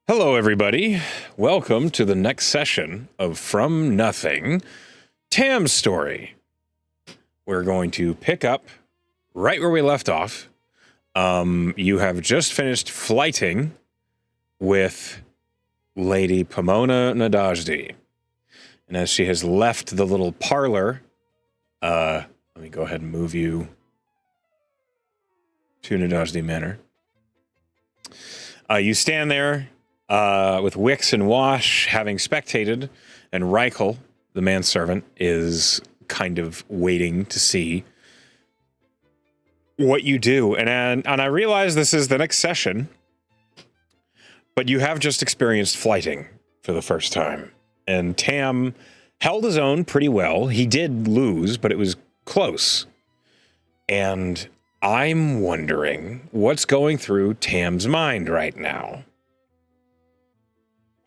Hello, everybody. Welcome to the next session of From Nothing, Tam's story. We're going to pick up right where we left off. You have just finished flighting with Lady Pomona Nadajdi. And as she has left the little parlor, let me go ahead and move you to Nadajdi Manor. You stand there with Wix and Wash having spectated, and Reichel, the manservant, is kind of waiting to see what you do. And I realize this is the next session, but you have just experienced flighting for the first time. And Tam held his own pretty well. He did lose, but it was close. And I'm wondering what's going through Tam's mind right now.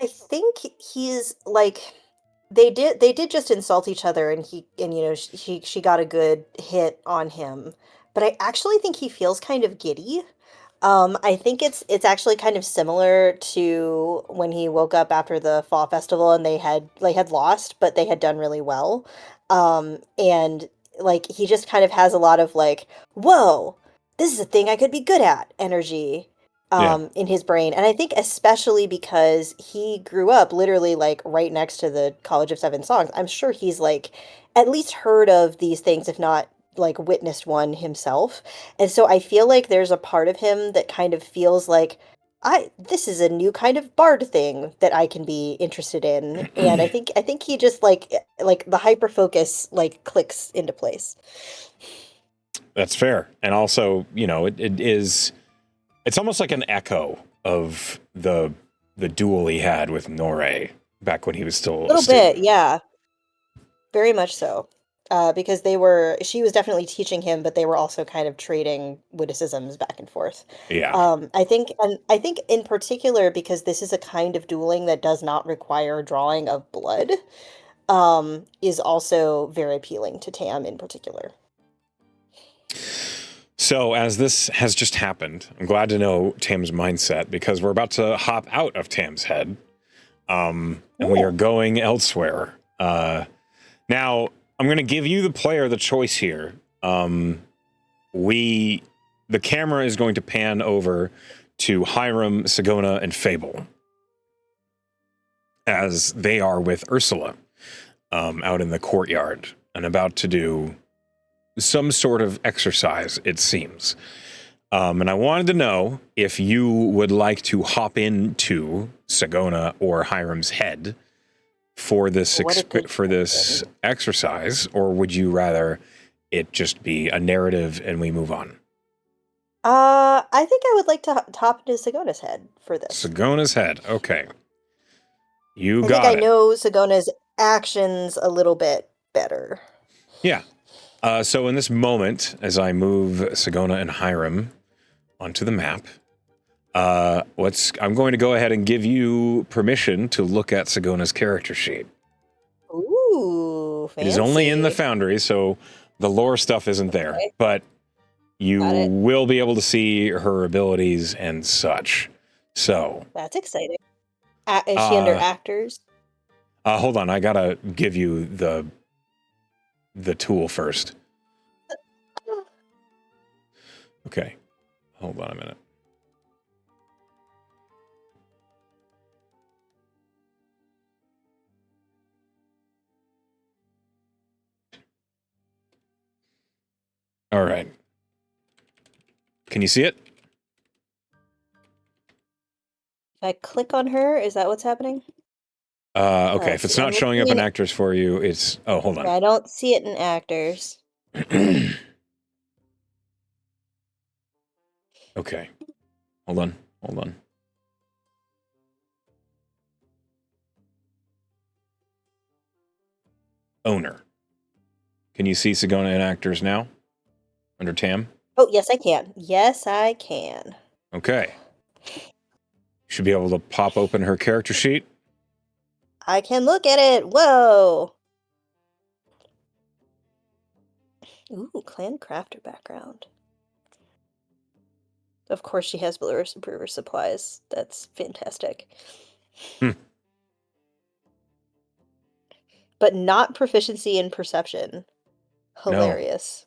I think he's like they did just insult each other and she got a good hit on him. But I actually think he feels kind of giddy. I think it's actually kind of similar to when he woke up after the fall festival and they had lost, but they had done really well. And like he just kind of has a lot of like, whoa, this is a thing I could be good at energy Yeah. in his brain. And I think especially because he grew up literally like right next to the College of Seven Songs. I'm sure he's like at least heard of these things, if not like witnessed one himself. And so I feel like there's a part of him that kind of feels like this is a new kind of bard thing that I can be interested in. And I think he just like the hyper focus like clicks into place. That's fair. And also, it's almost like an echo of the duel he had with Norre back when he was A still a little bit, student. yeah. Very much so. Because she was definitely teaching him, but they were also kind of trading witticisms back and forth. Yeah. I think in particular, because this is a kind of dueling that does not require drawing of blood, is also very appealing to Tam in particular. So as this has just happened, I'm glad to know Tam's mindset because we're about to hop out of Tam's head. And we are Cool. going elsewhere. Now, I'm going to give you, the player, the choice here. The camera is going to pan over to Hiram, Sagona, and Fable as they are with Ursula out in the courtyard and about to do some sort of exercise, it seems. And I wanted to know if you would like to hop into Sagona or Hiram's head for this What a good for this question. exercise, or would you rather it just be a narrative and we move on? I think I would like to hop into Sagona's head for this. Sagona's head. Okay. You I think I got it. know Sagona's actions a little bit better. Yeah. So in this moment, as I move Sagona and Hiram onto the map, I'm going to go ahead and give you permission to look at Sagona's character sheet. Ooh, It is only in the fancy. Foundry, so the lore stuff isn't there, Okay, but you got it. will be able to see her abilities and such. So, That's exciting. Is she under uh, actors? hold on, I gotta give you the tool first. Okay, hold on a minute. All right, can you see it? If I click on her, is that what's happening? Okay, if Let's it's see. I'm not showing looking up in in. actors for you, it's hold Yeah, I don't see it in actors. on. Okay, hold on. Owner. Can you see Sagona in actors now under Tam? Oh, yes, I can. Yes, I can. Okay. Should be able to pop open her character sheet. I can look at it. Whoa. Ooh, clan crafter background. Of course she has brewer supplies. That's fantastic. Hmm. But not proficiency in perception. No, Hilarious.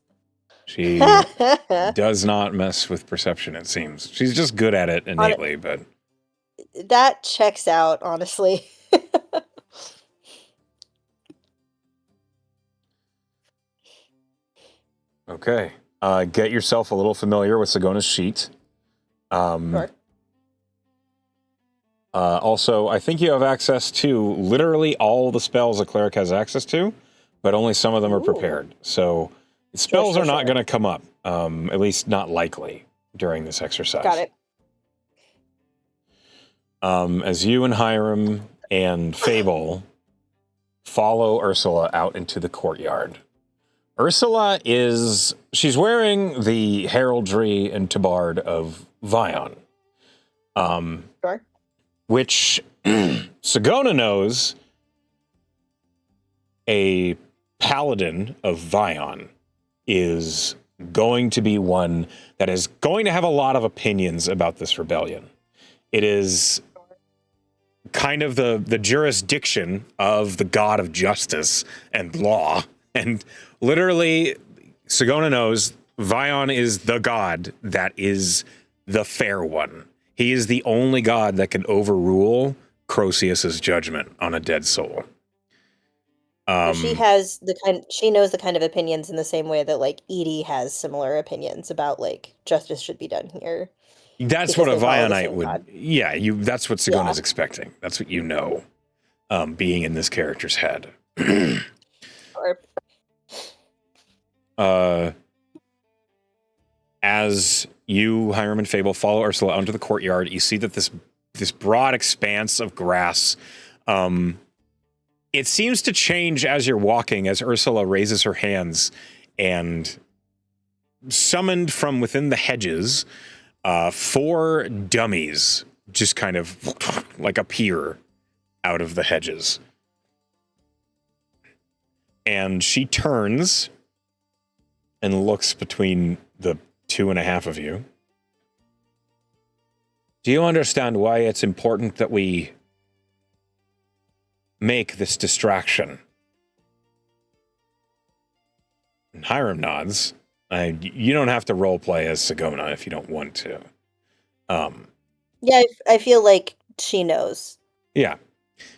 she does not mess with perception, it seems. She's just good at it On innately, but... that checks out, honestly. Okay. Get yourself a little familiar with Sigona's sheet. Sure. Also, I think you have access to literally all the spells a cleric has access to, but only some of them are Ooh. prepared. So Sure, spells are not going to come up, at least not likely, during this exercise. Got it. As you and Hiram and Fable follow Ursula out into the courtyard. Ursula she's wearing the heraldry and tabard of Vion. Sure. Which Sigona knows a paladin of Vion is going to be one that is going to have a lot of opinions about this rebellion. It is kind of the jurisdiction of the god of justice and law. And literally, Sigona knows Vion is the god that is the fair one. He is the only god that can overrule Croesus's judgment on a dead soul. So she knows the kind of opinions in the same way that like Edie has similar opinions about like justice should be done here. That's what a Because they follow the Vionite same would. god. Yeah, that's what Sigona's expecting. That's what you know, being in this character's head. Or As you, Hiram and Fable, follow Ursula onto the courtyard, you see that this broad expanse of grass, it seems to change as you're walking, as Ursula raises her hands and summoned from within the hedges, 4 dummies just kind of like appear out of the hedges. And she turns and looks between the 2.5 of you. Do you understand why it's important that we make this distraction? And Hiram nods. You don't have to roleplay as Sigona if you don't want to. yeah, I feel like she knows. Yeah,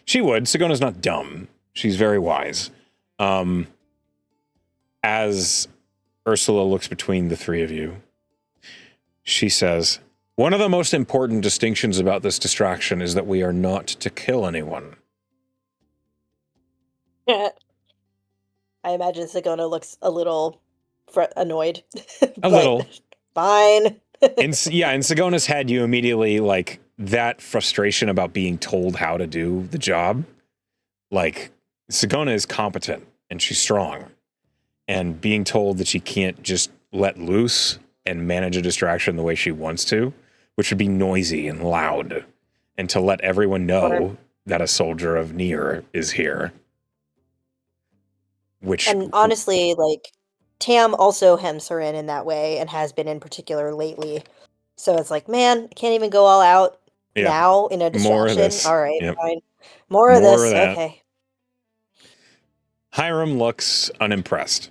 she would. Sigona's not dumb. She's very wise. As Ursula looks between the 3 of you, she says, one of the most important distinctions about this distraction is that we are not to kill anyone. I imagine Sigona looks a little annoyed. A little. Fine. In Sigona's head, you immediately, like, that frustration about being told how to do the job. Like, Sigona is competent, and she's strong. And being told that she can't just let loose and manage a distraction the way she wants to, which would be noisy and loud, and to let everyone know that a soldier of Nier is here. And honestly, like, Tam also hems her in that way, and has been in particular lately. So it's like, man, I can't even go all out now in a distraction. More of this. All right, Yep. fine. More of this. That. Okay. Hiram looks unimpressed.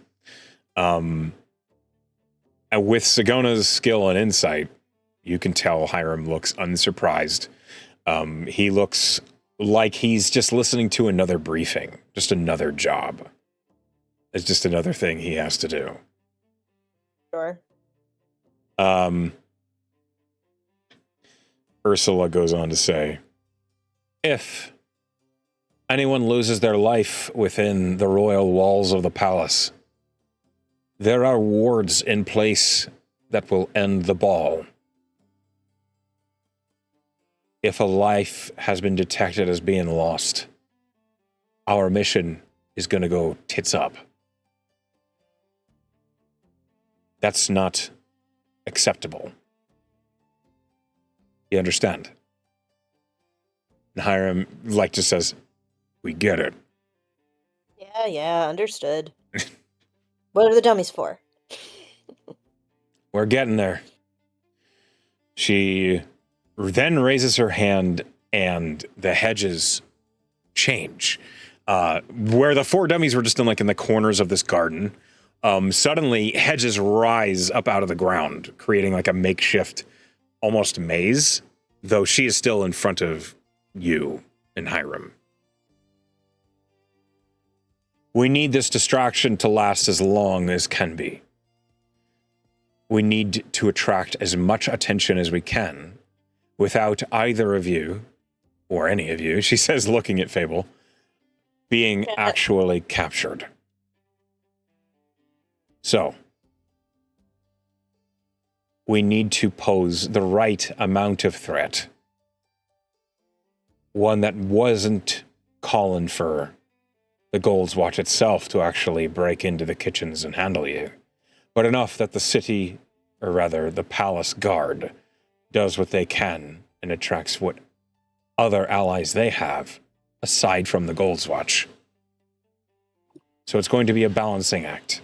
With Sigona's skill and insight, you can tell Hiram looks unsurprised. He looks like he's just listening to another briefing, just another job. It's just another thing he has to do. Sure. Ursula goes on to say, if anyone loses their life within the royal walls of the palace, there are wards in place that will end the ball. If a life has been detected as being lost, our mission is going to go tits up. That's not acceptable. You understand? And Hiram, like, just says, we get it. Yeah, understood. What are the dummies for? We're getting there. She then raises her hand, and the hedges change. Where the four dummies were just in the corners of this garden, suddenly hedges rise up out of the ground, creating like a makeshift, almost maze, though she is still in front of you and Hiram. We need this distraction to last as long as can be. We need to attract as much attention as we can without either of you, or any of you, she says, looking at Fable, being actually captured. So, we need to pose the right amount of threat. One that wasn't calling for the Gold's Watch itself to actually break into the kitchens and handle you, but enough that the city, or rather the palace guard, does what they can and attracts what other allies they have aside from the Gold's Watch. So it's going to be a balancing act.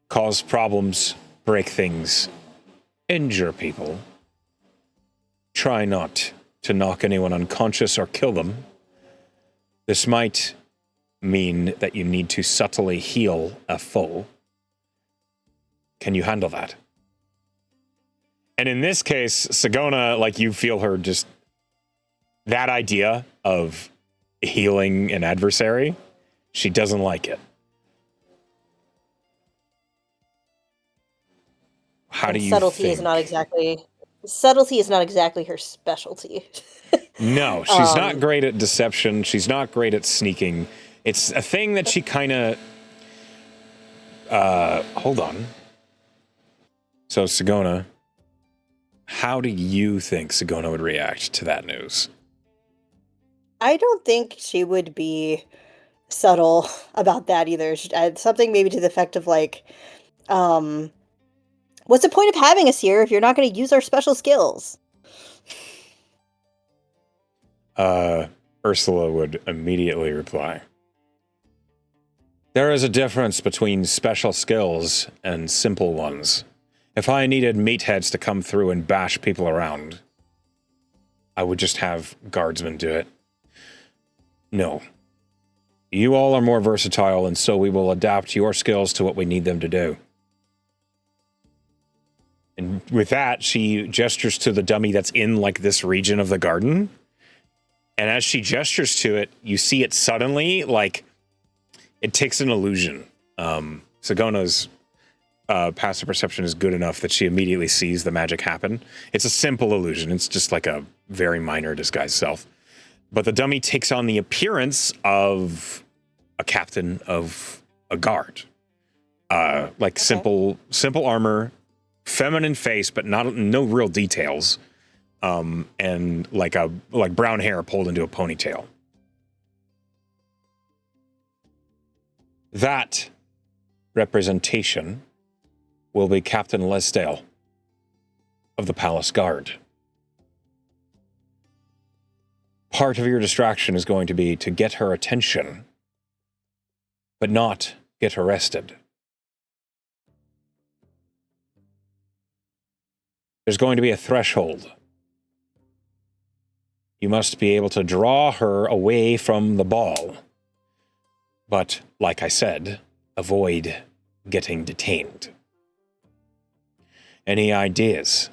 Cause problems, break things, injure people. Try not to knock anyone unconscious or kill them. This might mean that you need to subtly heal a foe. Can you handle that? And in this case, Sagona, like, you feel her just... that idea of healing an adversary, she doesn't like it. How do you subtlety think? Subtlety is not exactly her specialty. No, she's not great at deception. She's not great at sneaking. It's a thing that she kind of... hold on. So, Sagona, how do you think Sagona would react to that news? I don't think she would be subtle about that either. Something maybe to the effect of like, what's the point of having us here if you're not going to use our special skills? Ursula would immediately reply, there is a difference between special skills and simple ones. If I needed meatheads to come through and bash people around, I would just have guardsmen do it. No. You all are more versatile, and so we will adapt your skills to what we need them to do. And with that, she gestures to the dummy that's in, like, this region of the garden. And as she gestures to it, you see it suddenly, like, it takes an illusion. Sagona's passive perception is good enough that she immediately sees the magic happen. It's a simple illusion. It's just like a very minor disguised self. But the dummy takes on the appearance of a captain of a guard. Like, simple armor, feminine face, but no real details. And like brown hair pulled into a ponytail. That representation will be Captain Lesdale of the Palace Guard. Part of your distraction is going to be to get her attention, but not get arrested. There's going to be a threshold. You must be able to draw her away from the ball. But, like I said, avoid getting detained. Any ideas?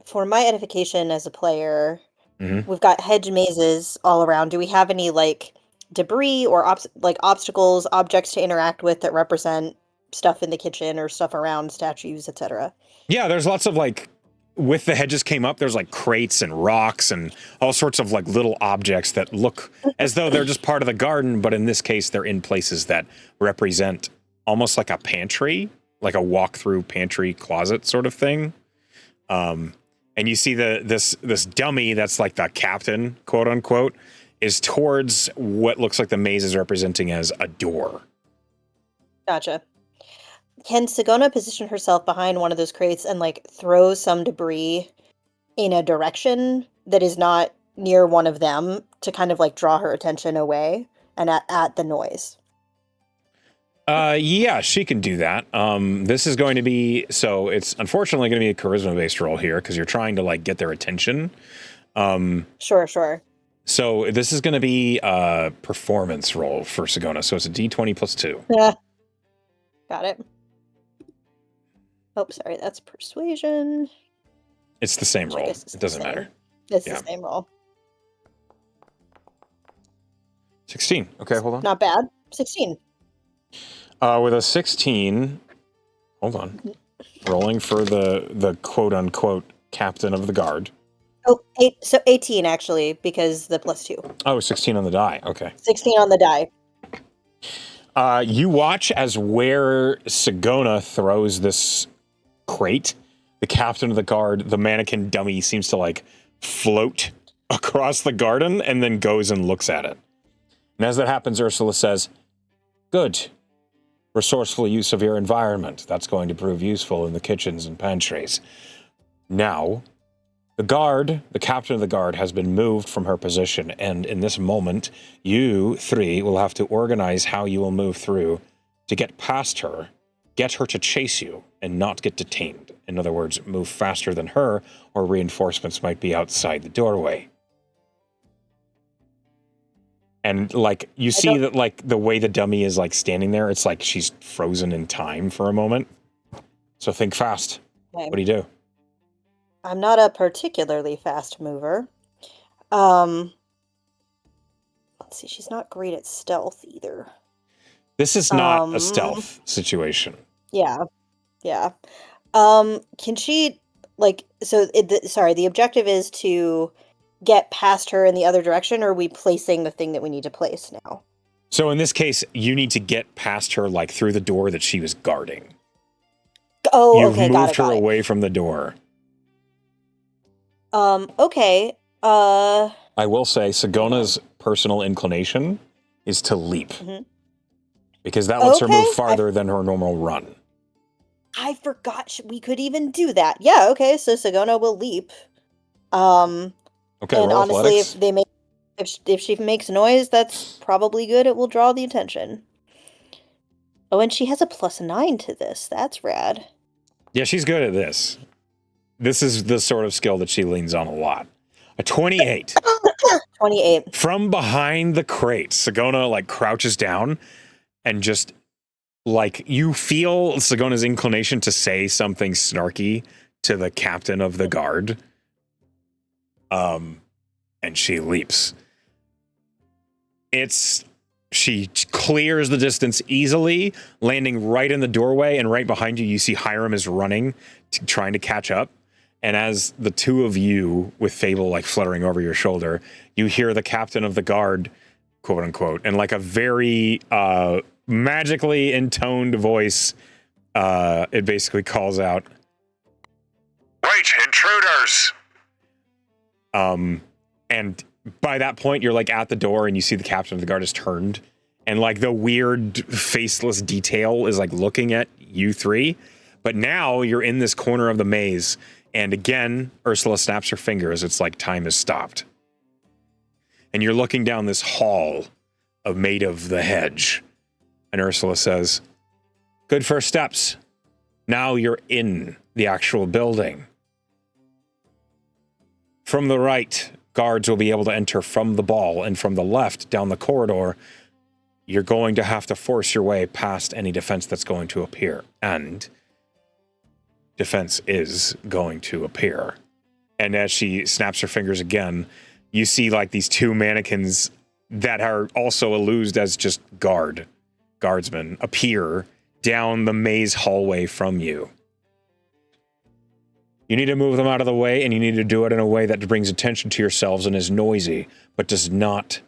For my edification as a player, we've got hedge mazes all around. Do we have any, like, debris or obstacles, objects to interact with that represent stuff in the kitchen or stuff around statues, etc.? Yeah, there's lots of, like, with the hedges came up, there's like crates and rocks and all sorts of like little objects that look as though they're just part of the garden, but in this case, they're in places that represent almost like a pantry, like a walk-through pantry closet sort of thing. And you see this dummy that's like the captain, quote unquote, is towards what looks like the maze is representing as a door. Gotcha. Can Sagona position herself behind one of those crates and, like, throw some debris in a direction that is not near one of them to kind of, like, draw her attention away and at the noise? Yeah, she can do that. This is going to be, so it's unfortunately going to be a charisma-based roll here because you're trying to like get their attention. Sure. So this is going to be a performance roll for Sagona. So it's a D20 plus 2. Yeah. Got it. Oh, sorry, that's persuasion. It's the same Which I roll. guess is It the doesn't same. matter. It's Yeah. the same roll. 16. Okay, hold on. Not bad. 16. With a 16, hold on. Rolling for the quote-unquote captain of the guard. Oh, 18 actually, because the plus 2. Oh, 16 on the die. Okay. 16 on the die. You watch as where Sagona throws this crate, the captain of the guard, the mannequin dummy seems to like float across the garden and then goes and looks at it. And as that happens, Ursula says, "Good. Resourceful use of your environment. That's going to prove useful in the kitchens and pantries. Now, the captain of the guard, has been moved from her position, and in this moment, you three will have to organize how you will move through to get past her, get her to chase you, and not get detained. In other words, move faster than her, or reinforcements might be outside the doorway." And like you see that like the way the dummy is like standing there, it's like she's frozen in time for a moment. So think fast. Okay. What do you do? I'm not a particularly fast mover. Let's see, she's not great at stealth either. This is not a stealth situation. Yeah. Can she like the objective is to get past her in the other direction, or are we placing the thing that we need to place now? So in this case, you need to get past her like through the door that she was guarding. Oh, You've okay, moved got her it. away from the door. Okay. I will say Sagona's personal inclination is to leap. Because that lets her move farther than her normal run. I forgot we could even do that. Yeah, okay, so Sagona will leap. Okay, and roll honestly, athletics. if she makes noise, that's probably good. It will draw the attention. Oh, and she has a +9 to this. That's rad. Yeah, she's good at this. This is the sort of skill that she leans on a lot. A 28. 28. From behind the crate, Sagona like crouches down and just like you feel Sagona's inclination to say something snarky to the captain of the guard. And she leaps. She clears the distance easily, landing right in the doorway, and right behind you, you see Hiram is running, trying to catch up. And as the two of you, with Fable like fluttering over your shoulder, you hear the captain of the guard, quote unquote, and like a very magically intoned voice, it basically calls out, "Wait, intruders!" And by that point, you're like at the door and you see the captain of the guard has turned and like the weird faceless detail is like looking at you three. But now you're in this corner of the maze. And again, Ursula snaps her fingers. It's like time has stopped. And you're looking down this hall made of the hedge. And Ursula says, "Good first steps. Now you're in the actual building. From the right, guards will be able to enter from the ball, and from the left, down the corridor, you're going to have to force your way past any defense that's going to appear. And defense is going to appear." And as she snaps her fingers again, you see like these two mannequins that are also illused as just guardsmen appear down the maze hallway from you. You need to move them out of the way, and you need to do it in a way that brings attention to yourselves and is noisy, but does not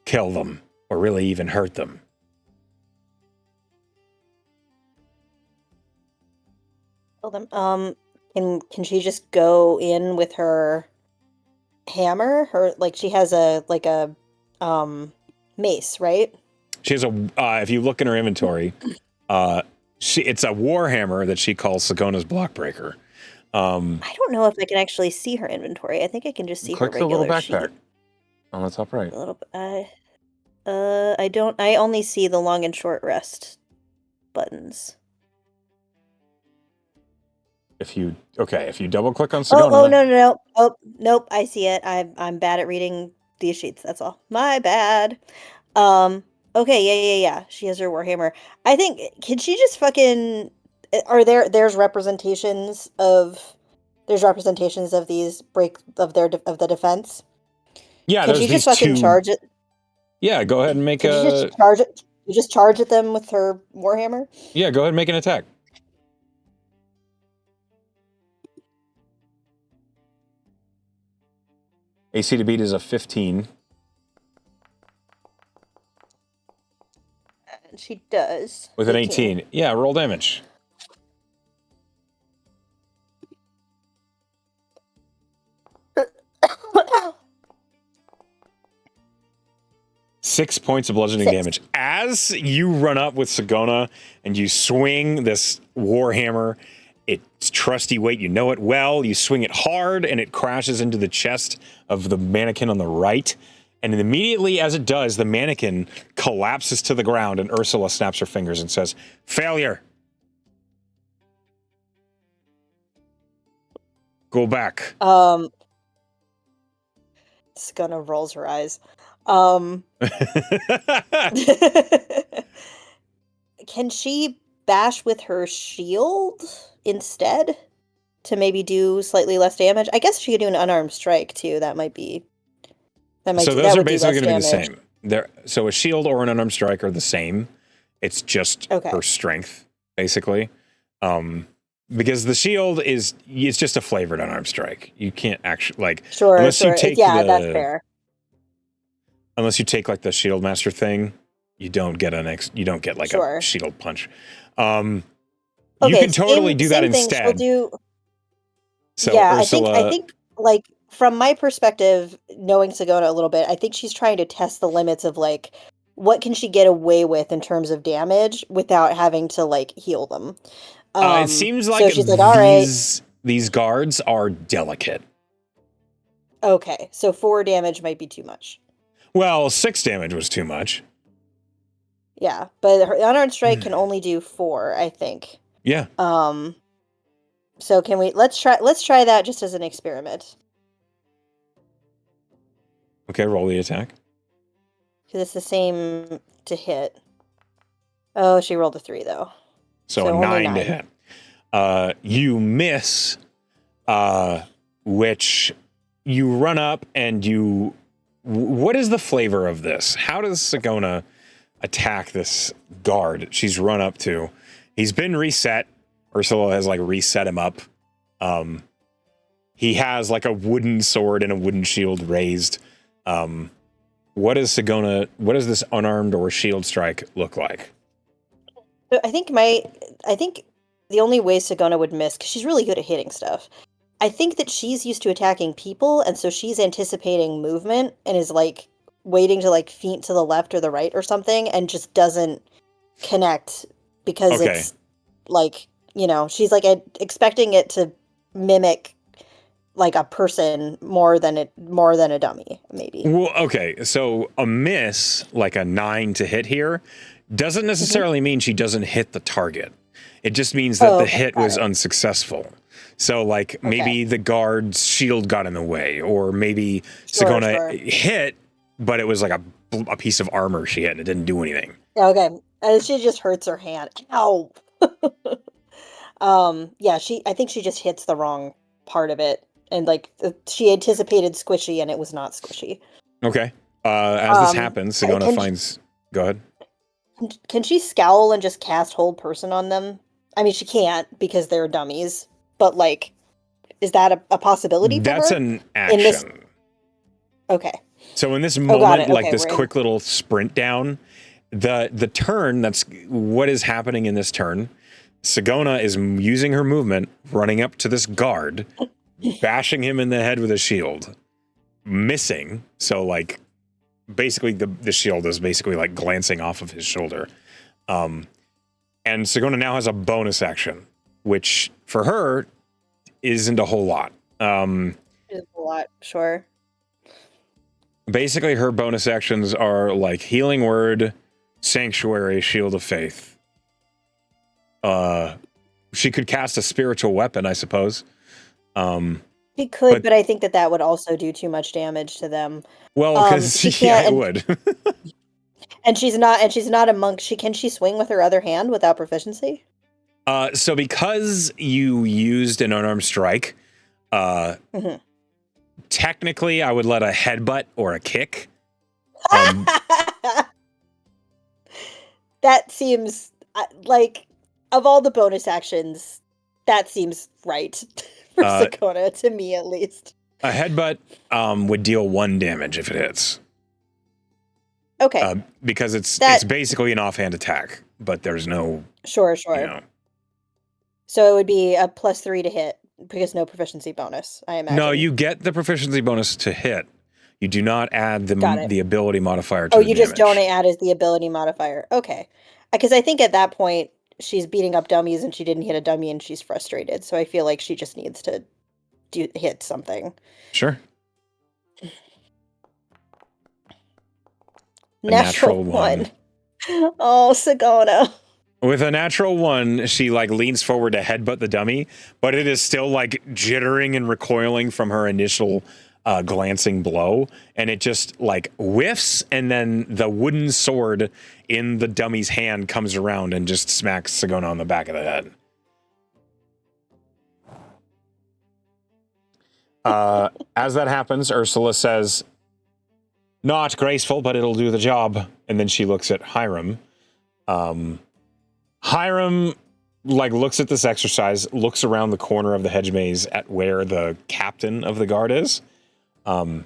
kill them or really even hurt them. Kill them. Can she just go in with her hammer? Her she has a mace, right? She has if you look in her inventory, it's a war hammer that she calls Sagona's Blockbreaker. I don't know if I can actually see her inventory. I think I can just see her regular click the little backpack sheet. on the top right. A little. I don't. I only see the long and short rest buttons. If you double click on Oh, Sagona, no, no, no. Oh, nope, I see it. I'm bad at reading these sheets, that's all. My bad. Um, okay, yeah. She has her Warhammer. I think, can she just fucking, there's representations of these of the defense. yeah, Can there's she just these fucking two. charge it? Yeah, go ahead and make Can she just a. charge it? You just charge at them with her Warhammer? Yeah, go ahead and make an attack. AC to beat is a 15. And she does. With an 18. Yeah, roll damage. Six points of bludgeoning damage. As you run up with Sagona and you swing this Warhammer, it's trusty weight, you know it well, you swing it hard and it crashes into the chest of the mannequin on the right. And immediately as it does, the mannequin collapses to the ground and Ursula snaps her fingers and says, "Failure. Go back." Sagona rolls her eyes. Can she bash with her shield instead to maybe do slightly less damage? I guess she could do an unarmed strike too. That would do those are less basically going to be the damage. same. So a shield or an unarmed strike are the same. It's just her strength, basically. Because the shield it's just a flavored unarmed strike. You can't actually unless you take that's fair. Unless you take like the shield master thing, you don't get a shield punch. You can totally do that instead. Ursula, I think like from my perspective, knowing Sagona a little bit, I think she's trying to test the limits of like what can she get away with in terms of damage without having to like heal them. It seems like, so she's like, all right, these guards are delicate. Okay, so 4 damage might be too much. Well, 6 damage was too much. Yeah, but her unarmed strike can only do 4, I think. Yeah. So can we let's try that just as an experiment. Okay, roll the attack. Because it's the same to hit. Oh, she rolled a 3 though. So a 9 to hit. You miss, which you run up and you. What is the flavor of this? How does Sagona attack this guard she's run up to? He's been reset. Ursula has like reset him up. He has like a wooden sword and a wooden shield raised. What does this unarmed or shield strike look like? I think the only way Sagona would miss, because she's really good at hitting stuff. I think that she's used to attacking people, and so she's anticipating movement and is like waiting to like feint to the left or the right or something, and just doesn't connect because it's like, she's like expecting it to mimic like a person more than a dummy, maybe. Well, okay, so a miss, like a 9 to hit here, doesn't necessarily mean she doesn't hit the target. It just means that the hit was unsuccessful. So, like, maybe the guard's shield got in the way, or maybe Sagona hit, but it was like a piece of armor she hit and it didn't do anything. Okay, and she just hurts her hand. Ow! Yeah, I think she just hits the wrong part of it, and like she anticipated squishy, and it was not squishy. Okay. As this happens, Sagona finds. Go ahead. Can she scowl and just cast hold person on them? I mean, she can't because they're dummies. But like, is that a possibility for her? That's an action. Okay. So in this moment, like this quick little sprint down, the turn, that's what is happening in this turn. Sagona is using her movement, running up to this guard, bashing him in the head with a shield, missing. So like, basically the shield is basically like glancing off of his shoulder. And Sagona now has a bonus action, which for her isn't a whole lot. Isn't a lot, sure. Basically, her bonus actions are like Healing Word, Sanctuary, Shield of Faith. She could cast a spiritual weapon, I suppose. He could, But but I think that would also do too much damage to them. well, because She yeah, can't, it would. and she's not a monk. Can she swing with her other hand without proficiency? So because you used an unarmed strike, Mhm. technically I would let a headbutt or a kick. Um, That seems like, of all the bonus actions, that seems right for uh, Sakona, to me at least. a headbutt would deal 1 damage if it hits. Okay, Because it's that basically an offhand attack, but there's no, sure, you sure. know. So it would be a +3 to hit because no proficiency bonus, I No, imagine. you get the proficiency bonus to hit. You do not add Got it. the ability modifier to Oh, the you just don't damage. add as the ability modifier. Okay. Because I think at that point she's beating up dummies and she didn't hit a dummy and she's frustrated. So I feel like she just needs to hit something. Sure. A Natural natural 1. 1. Oh, Sagona. With a natural 1, she like leans forward to headbutt the dummy, but it is still like jittering and recoiling from her initial glancing blow, and it just like whiffs, and then the wooden sword in the dummy's hand comes around and just smacks Sagona on the back of the head. As that happens, Ursula says, "Not graceful, but it'll do the job." And then she looks at Hiram. Hiram like looks at this exercise, looks around the corner of the hedge maze at where the captain of the guard is. And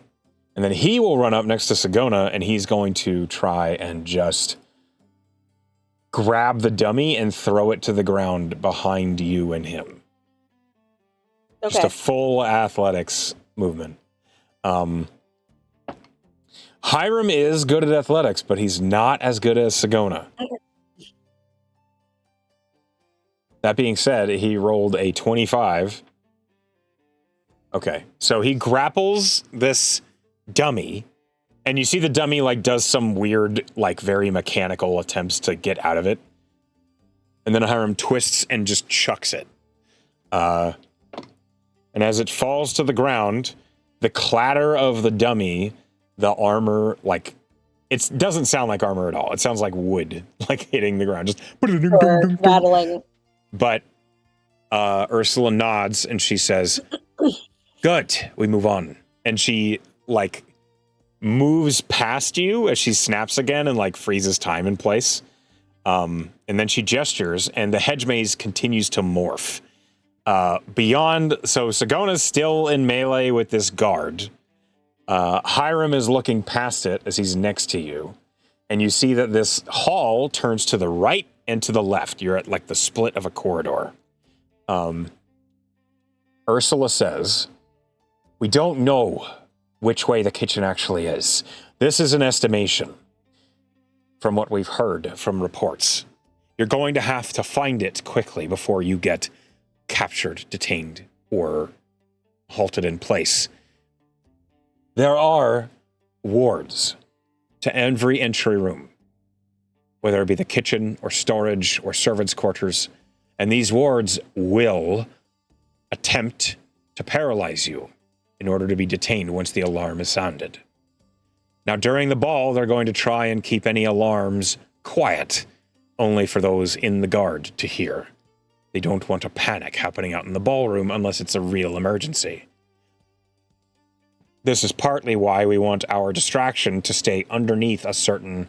then he will run up next to Sagona, and he's going to try and just grab the dummy and throw it to the ground behind you and him. Okay. Just a full athletics movement. Hiram is good at athletics, but he's not as good as Sagona. That being said, he rolled a 25. Okay, so he grapples this dummy, and you see the dummy like does some weird, like very mechanical attempts to get out of it. And then Hiram twists and just chucks it. And as it falls to the ground, the clatter of the dummy, the armor, like, it doesn't sound like armor at all. It sounds like wood, like hitting the ground. Just Or rattling. But Ursula nods and she says, "Good, we move on." And she like moves past you as she snaps again and like freezes time in place. And then she gestures and the hedge maze continues to morph. Beyond, so Sagona's still in melee with this guard. Hiram is looking past it as he's next to you. And you see that this hall turns to the right and to the left. You're at like the split of a corridor. Ursula says, "We don't know which way the kitchen actually is. This is an estimation from what we've heard from reports. You're going to have to find it quickly before you get captured, detained, or halted in place. There are wards to every entry room, whether it be the kitchen or storage or servants' quarters, and these wards will attempt to paralyze you in order to be detained once the alarm is sounded. Now, during the ball, they're going to try and keep any alarms quiet, only for those in the guard to hear. They don't want a panic happening out in the ballroom unless it's a real emergency. This is partly why we want our distraction to stay underneath a certain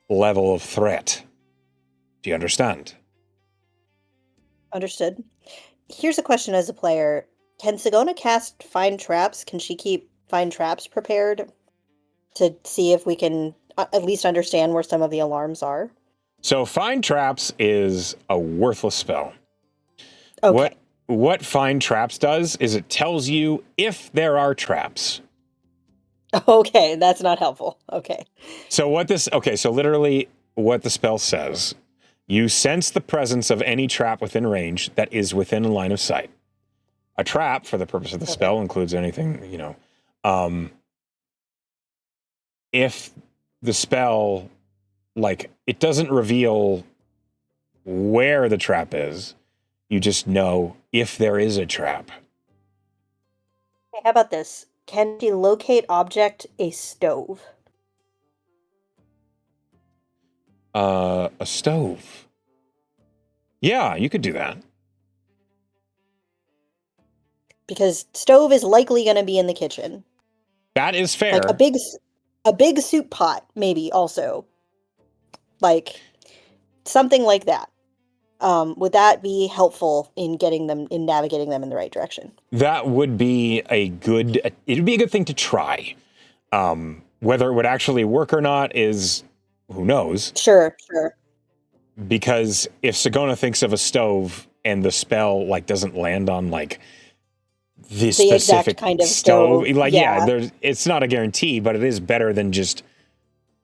level of threat. Do you understand?" Understood. Here's a question as a player. Can Sagona cast find traps? Can she keep find traps prepared to see if we can at least understand where some of the alarms are? So find traps is a worthless spell. Okay. What find traps does is it tells you if there are traps. Okay, that's not helpful. Okay. So literally what the spell says, you sense the presence of any trap within range that is within a line of sight. A trap, for the purpose of the spell, includes anything, if the spell, like, it doesn't reveal where the trap is. You just know if there is a trap. Okay, how about this? Can she locate object a stove? A stove. Yeah, you could do that. Because stove is likely going to be in the kitchen. That is Like fair. a big soup pot, maybe also. Like something like that. Would that be helpful in navigating them in the right direction? That would be it would be a good thing to try. Whether it would actually work or not is who knows. Sure. Because if Sagona thinks of a stove and the spell like doesn't land on like the exact specific kind of stove, like yeah. it's not a guarantee, but it is better than just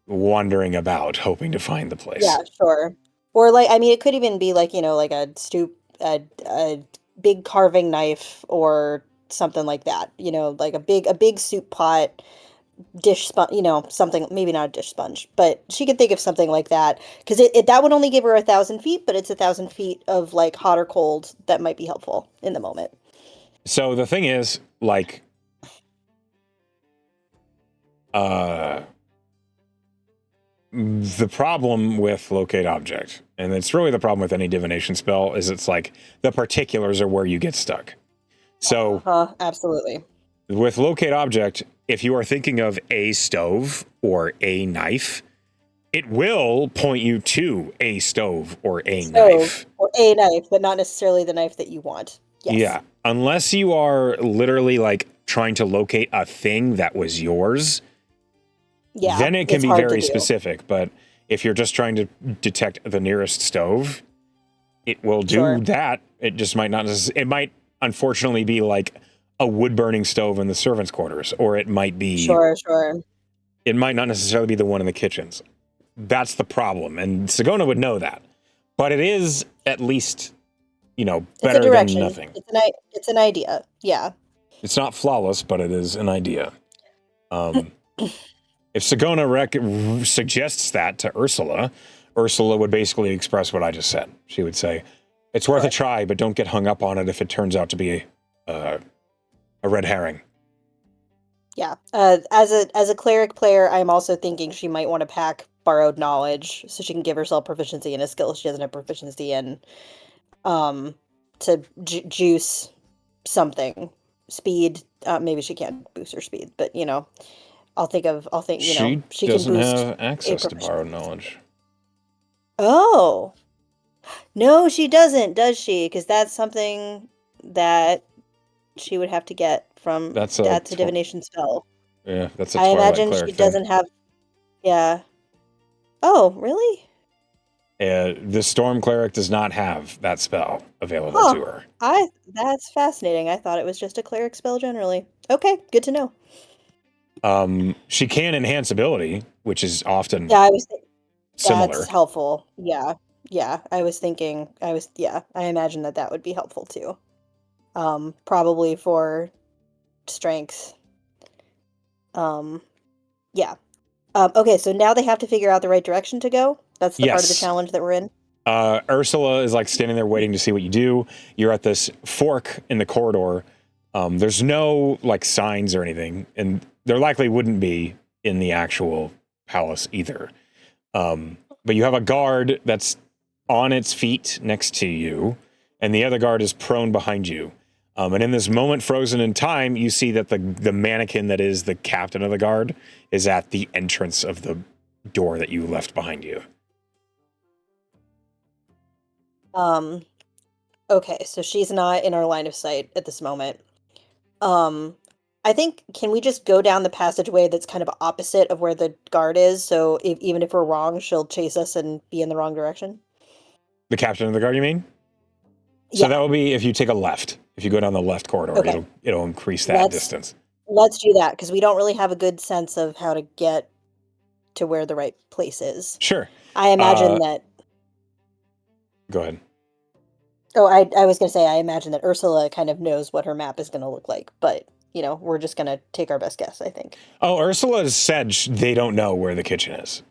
wandering about hoping to find the place. Yeah, sure. Or like, I mean, it could even be like, like a big carving knife or something like that. Like a big soup pot, dish sponge, something, maybe not a dish sponge, but she could think of something like that. Because that would only give her 1,000 feet, but it's 1,000 feet of like hot or cold that might be helpful in the moment. So the thing is, like, the problem with locate object, and it's really the problem with any divination spell, is it's like the particulars are where you get stuck. So absolutely. with locate object, if you are thinking of a stove or a knife, it will point you to a stove or a knife. Or a knife, but not necessarily the knife that you want. Yes. Yeah. Unless you are literally like trying to locate a thing that was yours, Yeah, then it can it's be hard to very do. specific. But if you're just trying to detect the nearest stove, it will do Sure. that. It just might not. It might unfortunately be like a wood burning stove in the servants' quarters, or it might be. Sure. It might not necessarily be the one in the kitchens. That's the problem, and Sagona would know that. But it is at least, better than nothing. It's an idea. Yeah. It's not flawless, but it is an idea. If Sagona suggests that to Ursula, Ursula would basically express what I just said. She would say, "It's worth a try, but don't get hung up on it if it turns out to be a red herring." Yeah. As a cleric player, I'm also thinking she might want to pack borrowed knowledge so she can give herself proficiency in a skill she doesn't have proficiency in. To juice something. Speed. Maybe she can't boost her speed, but I'll think she can doesn't boost have access to borrowed knowledge. Oh. No, she doesn't, does she? Because that's something that she would have to get from That's a divination spell. Yeah, that's a I Twilight imagine cleric she thing. doesn't have. Yeah. Oh, really? The storm cleric does not have that spell available to her. That's fascinating. I thought it was just a cleric spell generally. Okay, good to know. She can enhance ability, which is often similar. That's helpful. Yeah. I was thinking. I imagine that would be helpful too. Probably for strength. Yeah. Okay, so now they have to figure out the right direction to go. That's the part of the challenge that we're in. Ursula is like standing there waiting to see what you do. You're at this fork in the corridor. There's no like signs or anything, and there likely wouldn't be in the actual palace either. But you have a guard that's on its feet next to you, and the other guard is prone behind you. And in this moment frozen in time, you see that the mannequin that is the captain of the guard is at the entrance of the door that you left behind you. Okay, so she's not in our line of sight at this moment. I think, can we just go down the passageway that's kind of opposite of where the guard is? So even if we're wrong, she'll chase us and be in the wrong direction? The captain of the guard, you mean? Yeah. So that will be if you take a left. If you go down the left corridor, Okay. it'll increase that distance. Let's do that, because we don't really have a good sense of how to get to where the right place is. Sure. I imagine that... Go ahead. Oh, I was going to say, I imagine that Ursula kind of knows what her map is going to look like, but, we're just going to take our best guess, I think. Oh, Ursula has said they don't know where the kitchen is.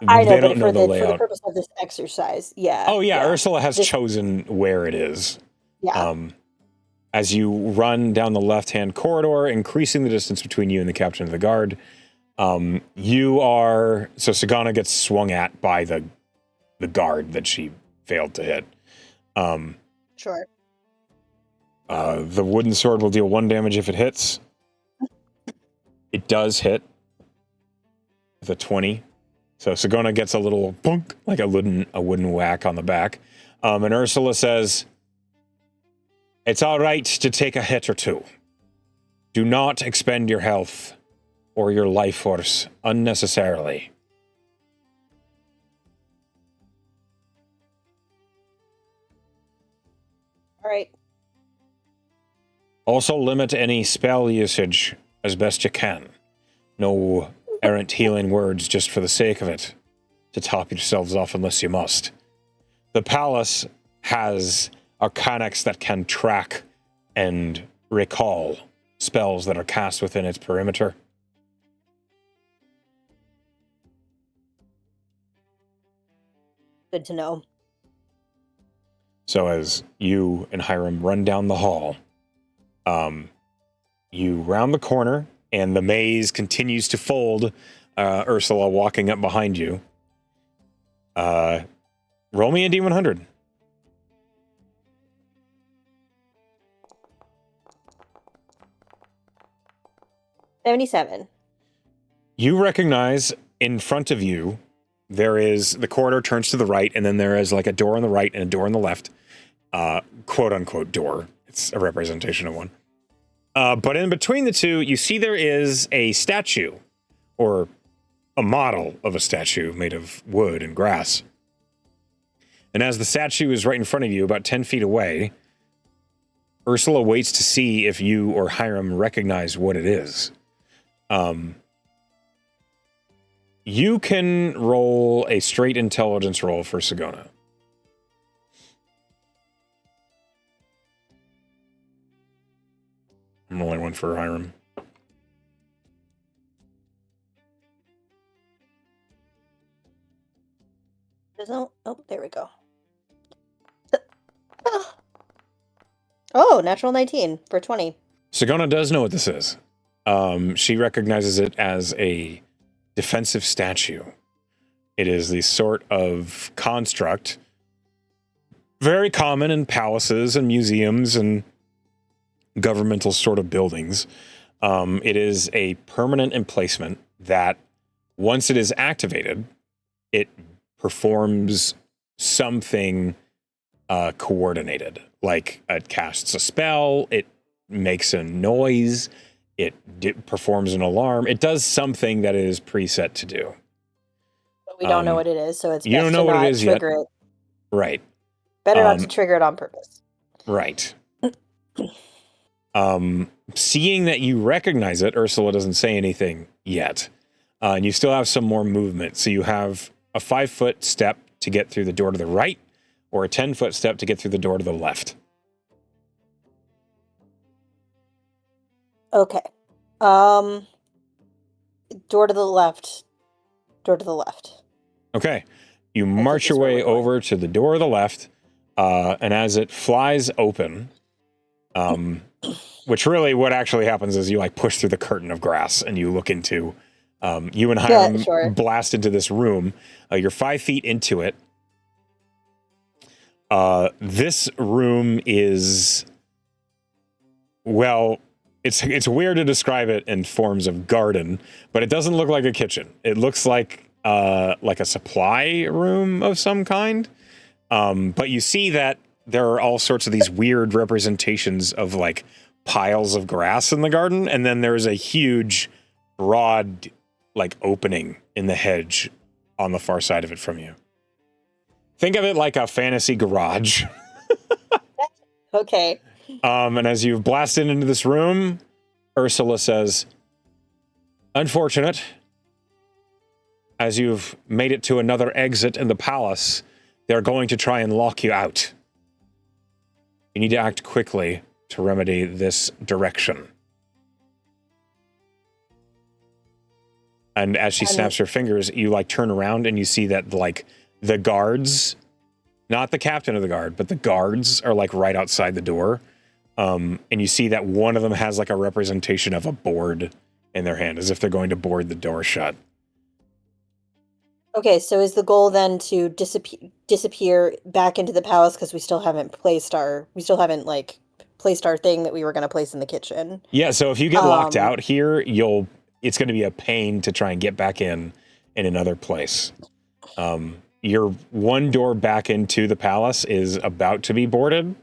I know, They but don't know for the the layout. purpose of this exercise, yeah, Oh yeah, yeah. Ursula has This chosen where it is. yeah. As you run down the left-hand corridor, increasing the distance between you and the captain of the guard, so Sagana gets swung at by the guard that she failed to hit. Sure. The wooden sword will deal 1 damage if it hits. It does hit with a 20. So Sagona gets a little bunk, like a wooden whack on the back. And Ursula says, "It's all right to take a hit or two. Do not expend your health or your life force unnecessarily." All right. Also limit any spell usage as best you can. No errant healing words just for the sake of it, to top yourselves off unless you must. The palace has arcanics that can track and recall spells that are cast within its perimeter. Good to know. So as you and Hiram run down the hall, you round the corner, and the maze continues to fold. Ursula walking up behind you. Roll me a D100. 77. You recognize in front of you, the corridor turns to the right, and then there is like a door on the right and a door on the left. Quote unquote door. It's a representation of one. But in between the two, you see there is a statue, or a model of a statue made of wood and grass. And as the statue is right in front of you, about 10 feet away, Ursula waits to see if you or Hiram recognize what it is. You can roll a straight intelligence roll for Sagona. I'm rolling one for Hiram. Oh, there we go. Oh, natural 19 for 20. Sagona does know what this is. She recognizes it as a defensive statue. It is the sort of construct very common in palaces and museums and governmental sort of buildings. It is a permanent emplacement that, once it is activated, it performs something coordinated. Like it casts a spell, it makes a noise, it performs an alarm. It does something that it is preset to do. But we don't know what it is, so it's You don't best know to what it not is yet. trigger it. Right. Better not to trigger it on purpose. Right. Seeing that you recognize it, Ursula doesn't say anything yet. And you still have some more movement. So you have a 5-foot step to get through the door to the right, or a 10-foot step to get through the door to the left. Okay. Door to the left. Door to the left. Okay. You march your way over to the door to the left, and as it flies open, which really what actually happens is you like push through the curtain of grass and you look into, you and Hiram blast into this room. You're 5 feet into it. This room is, well, it's weird to describe it in forms of garden, but it doesn't look like a kitchen. It looks like a supply room of some kind. But you see that there are all sorts of these weird representations of like piles of grass in the garden, and then there's a huge, broad, like opening in the hedge on the far side of it from you. Think of it like a fantasy garage. Okay. And as you've blasted into this room, Ursula says, "Unfortunate. As you've made it to another exit in the palace, they're going to try and lock you out. You need to act quickly to remedy this direction." And as she And snaps her fingers, you like turn around and you see that like the guards, not the captain of the guard, but the guards are like right outside the door. And you see that one of them has like a representation of a board in their hand, as if they're going to board the door shut. okay, so is the goal then to disappear back into the palace because we still haven't like placed our thing that we were going to place in the kitchen. Yeah, so if you get locked Um, out here, it's going to be a pain to try and get back in another place. Your one door back into the palace is about to be boarded.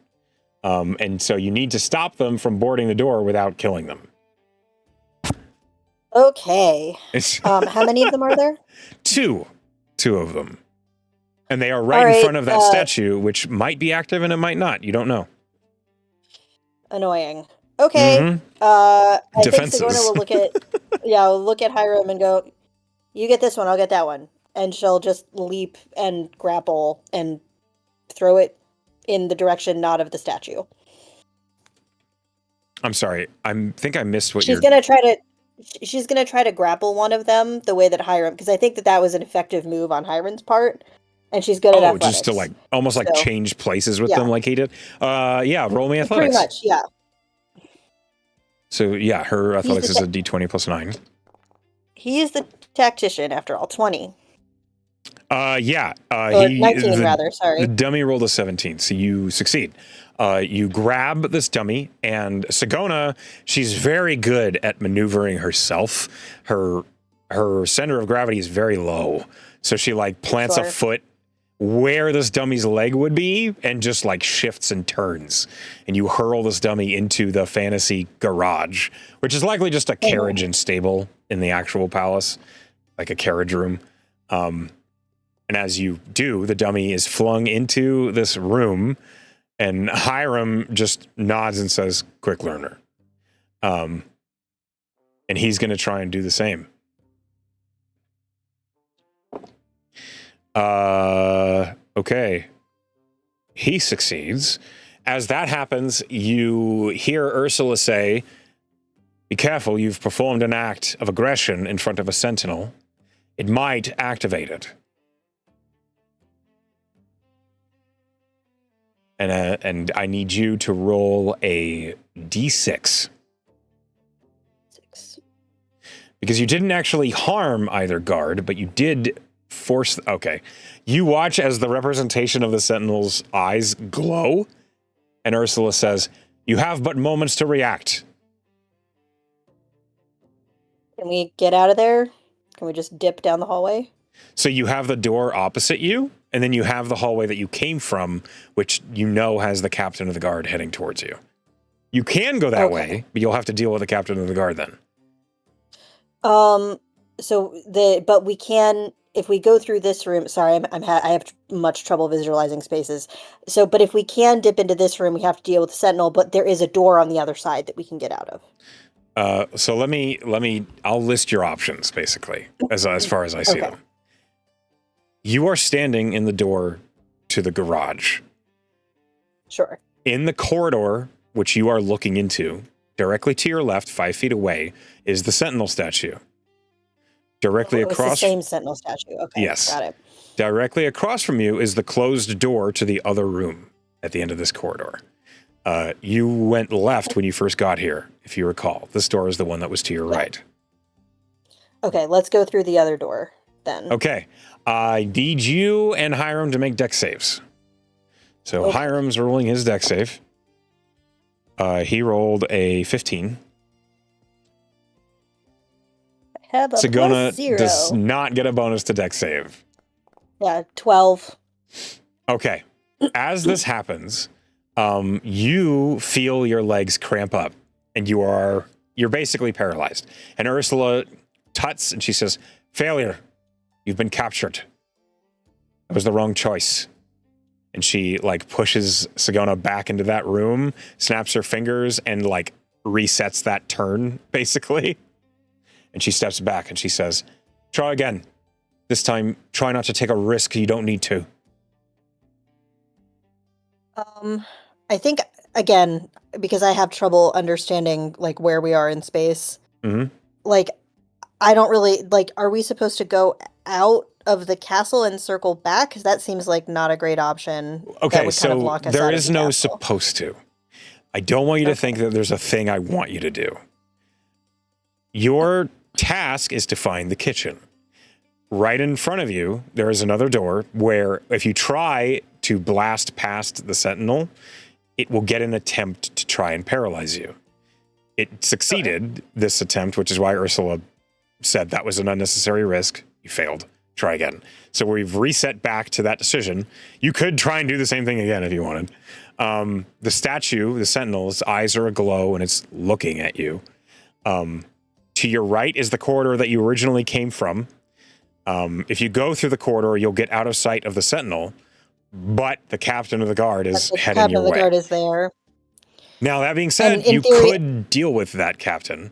And so you need to stop them from boarding the door without killing them. okay. How many of them are there? Two of them. And they are All right in right, front of that statue, which might be active and it might not. You don't know. annoying. Okay. Mm-hmm. I think Defenses. Sigona will look at Hiram and go, "You get this one, I'll get that one," and she'll just leap and grapple and throw it in the direction not of the statue. I'm sorry. I think I missed what She's gonna try to grapple one of them the way that Hiram, because I think that was an effective move on Hiram's part, and she's good at athletics. Just to like almost like change places with yeah. them like he did. Yeah, roll me athletics. Pretty much, yeah. So yeah, her athletics is a D20 plus 9. He is the tactician after all, 20. Yeah. 19 rather, sorry. The dummy rolled a 17, so you succeed. You grab this dummy, and Sigona, she's very good at maneuvering herself. Her center of gravity is very low, so she like plants a foot where this dummy's leg would be and just like shifts and turns, and you hurl this dummy into the fantasy garage, which is likely just a carriage and stable in the actual palace, like a carriage room. And as you do, the dummy is flung into this room, and Hiram just nods and says, "Quick learner." And he's going to try and do the same. Okay. He succeeds. As that happens, you hear Ursula say, "Be careful, you've performed an act of aggression in front of a sentinel. It might activate it." And I need you to roll a D6. 6. Because you didn't actually harm either guard, but you did force... Okay. You watch as the representation of the Sentinel's eyes glow, and Ursula says, "You have but moments to react." Can we get out of there? Can we just dip down the hallway? So you have the door opposite you, and then you have the hallway that you came from, which you know has the captain of the guard heading towards you. You can go that way, but you'll have to deal with the captain of the guard then. But we can, if we go through this room. Sorry, I have much trouble visualizing spaces. But if we can dip into this room, we have to deal with the sentinel. But there is a door on the other side that we can get out of. So I'll list your options basically as far as I see them. You are standing in the door to the garage. Sure. In the corridor, which you are looking into, directly to your left, 5 feet away, is the Sentinel statue. Directly across... It's the same Sentinel statue. Okay, yes. Got it. Directly across from you is the closed door to the other room at the end of this corridor. You went left when you first got here, if you recall. This door is the one that was to your right. Okay, let's go through the other door then. Okay. I need you and Hiram to make dex saves. So Hiram's rolling his dex save. He rolled a 15. I have a Sigona does not get a bonus to dex save. Yeah, 12. Okay. As this happens, you feel your legs cramp up, and you're basically paralyzed. And Ursula tuts, and she says, "Failure. You've been captured. That was the wrong choice." And she like pushes Sigona back into that room, snaps her fingers, and like resets that turn, basically. And she steps back and she says, "Try again. This time, try not to take a risk you don't need to." I think, again, because I have trouble understanding like where we are in space, Mm-hmm. like I don't really like, are we supposed to go out of the castle and circle back? Because that seems like not a great option. That Okay, would kind of so lock us there out of is the no castle. supposed to. I don't want you to think Okay. that there's a thing I want you to do. Your task is to find the kitchen. Right in front of you, there is another door where if you try to blast past the sentinel, it will get an attempt to try and paralyze you. It Okay. succeeded, this attempt, which is why Ursula said that was an unnecessary risk. You failed. Try again. So we've reset back to that decision. You could try and do the same thing again if you wanted. The statue, the sentinel's eyes are aglow and it's looking at you. To your right is the corridor that you originally came from. If you go through the corridor, you'll get out of sight of the sentinel, but the captain of the guard But is the heading captain your of the way. guard is there. Now, that being And said, in you theory, could deal with that captain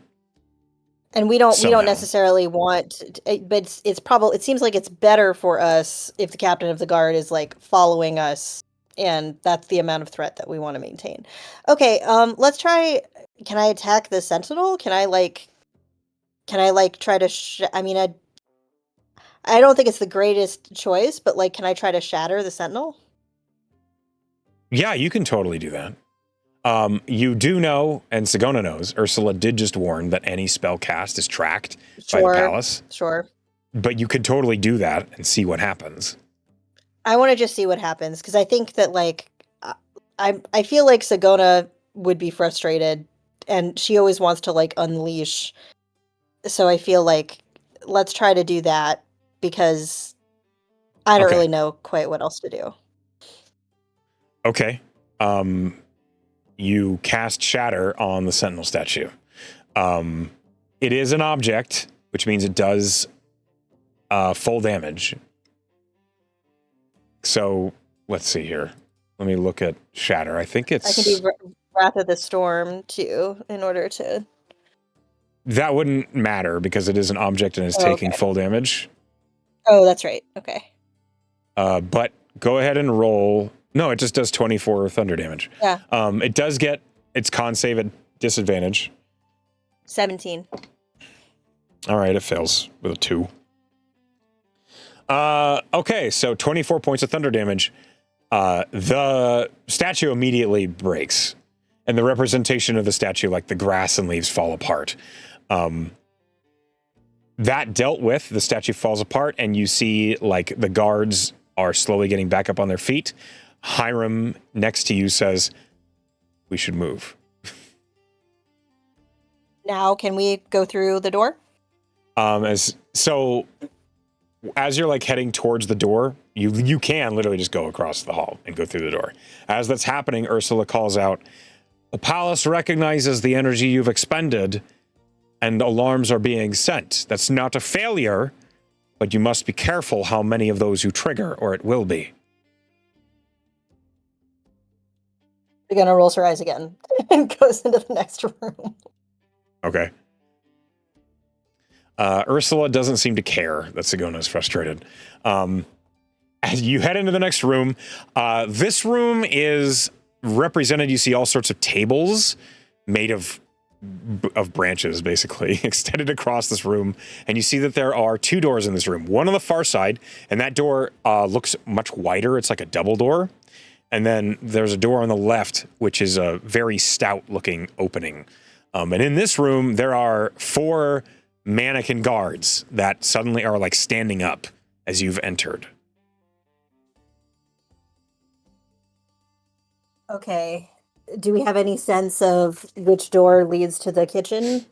and we don't somehow. necessarily want, but it's probably, it seems like it's better for us if the captain of the guard is like following us, and that's the amount of threat that we want to maintain. Okay, let's try. Can I attack the sentinel? Can I like try to I mean, I don't think it's the greatest choice, but like, can I try to shatter the sentinel? Yeah, you can totally do that. You do know, and Sigona knows, Ursula did just warn that any spell cast is tracked by the Sure, palace, sure. but you could totally do that and see what happens. I want to just see what happens because I think that like I I feel like Sagona would be frustrated, and she always wants to like unleash. So I feel like let's try to do that because I don't Okay. really know quite what else to do. Okay. You cast Shatter on the Sentinel statue. It is an object, which means it does full damage. So let's see here. Let me look at Shatter. I think I can do it's Wrath of the Storm too in order to. that wouldn't matter because it is an object and is Oh, taking okay. full damage. Oh, that's right. Okay. But go ahead and roll. No, it just does 24 thunder damage. Yeah. It does get its con save at disadvantage. 17. All right, it fails with a 2. Okay, so 24 points of thunder damage. The statue immediately breaks, and the representation of the statue, like the grass and leaves, fall apart. That dealt with, the statue falls apart, and you see like the guards are slowly getting back up on their feet. Hiram next to you says, "We should move." Now, can we go through the door? As you're like heading towards the door, you can literally just go across the hall and go through the door. As that's happening, Ursula calls out, "The palace recognizes the energy you've expended, and alarms are being sent. That's not a failure, but you must be careful how many of those you trigger, or it will be." Sagona rolls her eyes again and goes into the next room. Okay. Ursula doesn't seem to care that Sigona is frustrated. As you head into the next room, this room is represented. You see all sorts of tables made of branches, basically, extended across this room. And you see that there are 2 doors in this room. One on the far side, and that door looks much wider. It's like a double door. And then there's a door on the left, which is a very stout-looking opening. And in this room, there are 4 mannequin guards that suddenly are like standing up as you've entered. Okay. Do we have any sense of which door leads to the kitchen?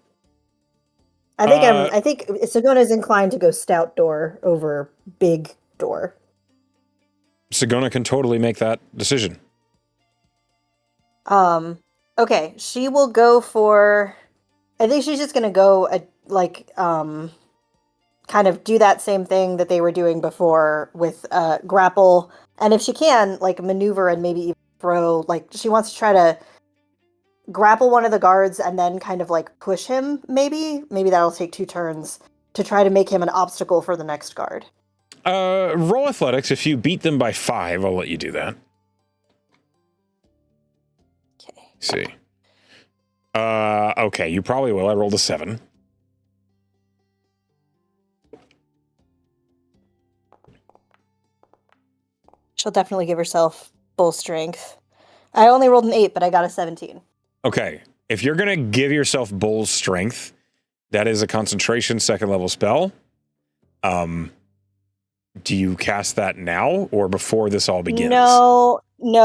I think Sagona's inclined to go stout door over big door. Sigona can totally make that decision. Okay, she will go for, I think she's just gonna go kind of do that same thing that they were doing before with grapple, and if she can, like, maneuver and maybe even throw, like, she wants to try to grapple one of the guards and then kind of like push him, maybe that'll take 2 turns to try to make him an obstacle for the next guard. Roll athletics. If you beat them by 5, I'll let you do that. Okay. See. Okay, you probably will. I rolled a 7. She'll definitely give herself full strength. I only rolled an 8, but I got a 17. Okay. If you're going to give yourself bull strength, that is a concentration 2nd level spell. Do you cast that now or before this all begins? No,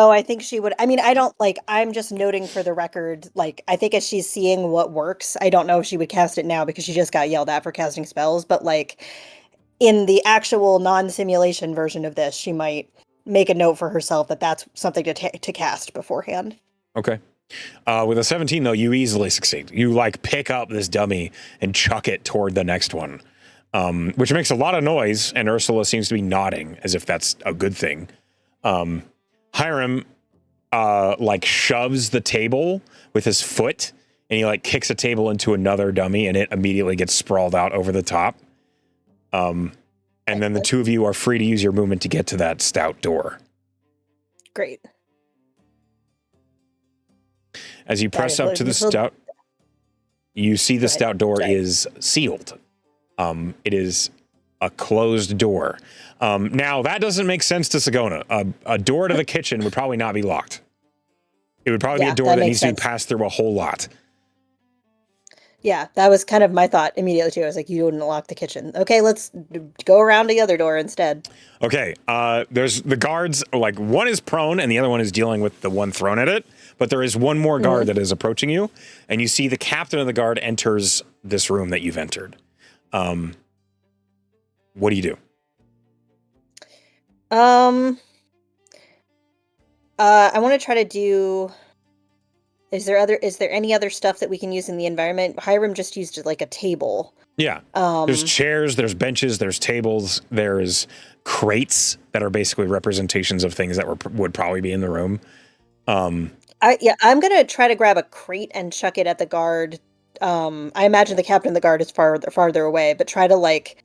I think she would. I mean, I don't like, I'm just noting for the record, like, I think as she's seeing what works, I don't know if she would cast it now because she just got yelled at for casting spells, but like in the actual non-simulation version of this, she might make a note for herself that that's something to cast beforehand. Okay. With a 17, though, you easily succeed. You like pick up this dummy and chuck it toward the next one, which makes a lot of noise. And Ursula seems to be nodding as if that's a good thing. Hiram like shoves the table with his foot, and he like kicks a table into another dummy, and it immediately gets sprawled out over the top. And then the two of you are free to use your movement to get to that stout door. Great. As you press up to the stout, you see the stout door is sealed. It is a closed door. Now, that doesn't make sense to Sagona. A door to the kitchen would probably not be locked. It would probably be a door that needs to be passed through a whole lot. Yeah, that was kind of my thought immediately, too. I was like, you wouldn't lock the kitchen. Okay, let's go around the other door instead. Okay, there's the guards, like, one is prone and the other one is dealing with the one thrown at it. But there is one more guard that is approaching you, and you see the captain of the guard enters this room that you've entered. What do you do? I want to try to do. Is there any other stuff that we can use in the environment? Hiram just used like a table. Yeah. There's chairs, there's benches, there's tables, there's crates that are basically representations of things that would probably be in the room. I'm gonna try to grab a crate and chuck it at the guard. I imagine the captain of the guard is farther away, but try to like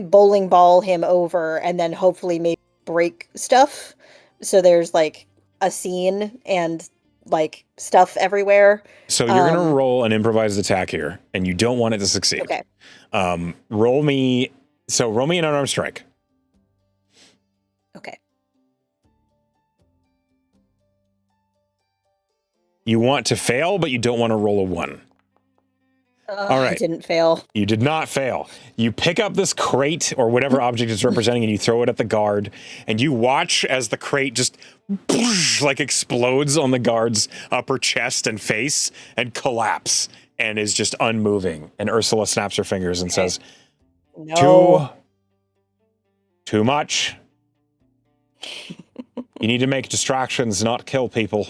bowling ball him over and then hopefully maybe break stuff. So there's like a scene and like stuff everywhere. So you're gonna roll an improvised attack here, and you don't want it to succeed. Okay. Roll me an unarmed strike. Okay. You want to fail, but you don't want to roll a 1. All right. I didn't fail. You did not fail. You pick up this crate or whatever object it's representing, and you throw it at the guard, and you watch as the crate just like explodes on the guard's upper chest and face and collapse and is just unmoving. And Ursula snaps her fingers and says, No. Too much. You need to make distractions, not kill people.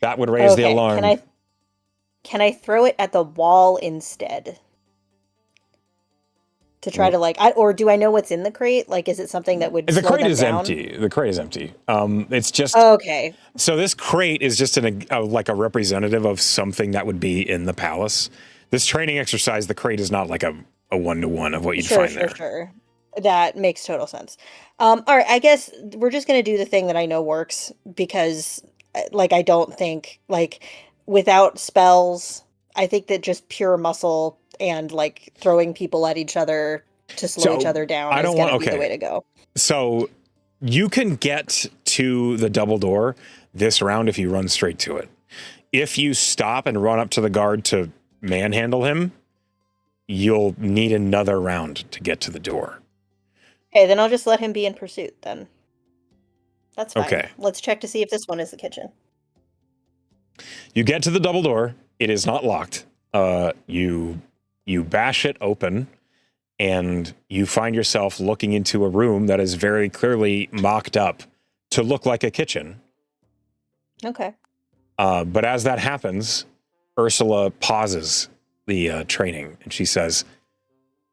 That would raise the alarm. Can I throw it at the wall instead? To try to like, or do I know what's in the crate? Like, is it something that would The slow crate them is down? empty. The crate is empty. It's just okay. So this crate is just like a representative of something that would be in the palace. This training exercise, the crate is not like a one-to-one of what you'd find there. Sure. That makes total sense. All right, I guess we're just gonna do the thing that I know works because, like, I don't think like without spells, I think that just pure muscle and like throwing people at each other to slow each other down is gonna be the way to go. So you can get to the double door this round if you run straight to it. If you stop and run up to the guard to manhandle him, you'll need another round to get to the door. Okay, then I'll just let him be in pursuit then. That's fine. Okay. Let's check to see if this one is the kitchen. You get to the double door. It is not locked. You bash it open, and you find yourself looking into a room that is very clearly mocked up to look like a kitchen. Okay. But as that happens, Ursula pauses the training, and she says,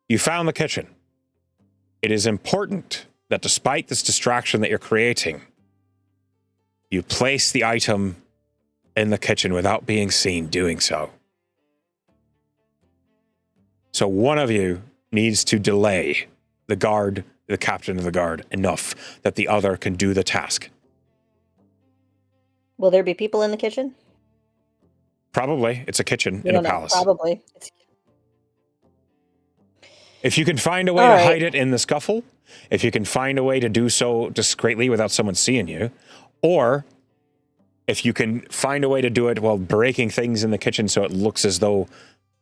"You found the kitchen. It is important that despite this distraction that you're creating, you place the item in the kitchen without being seen doing so. So one of you needs to delay the captain of the guard, enough that the other can do the task." Will there be people in the kitchen? Probably. It's a kitchen in a palace. Probably. If you can find a way to hide it in the scuffle, if you can find a way to do so discreetly without someone seeing you, or if you can find a way to do it while breaking things in the kitchen so it looks as though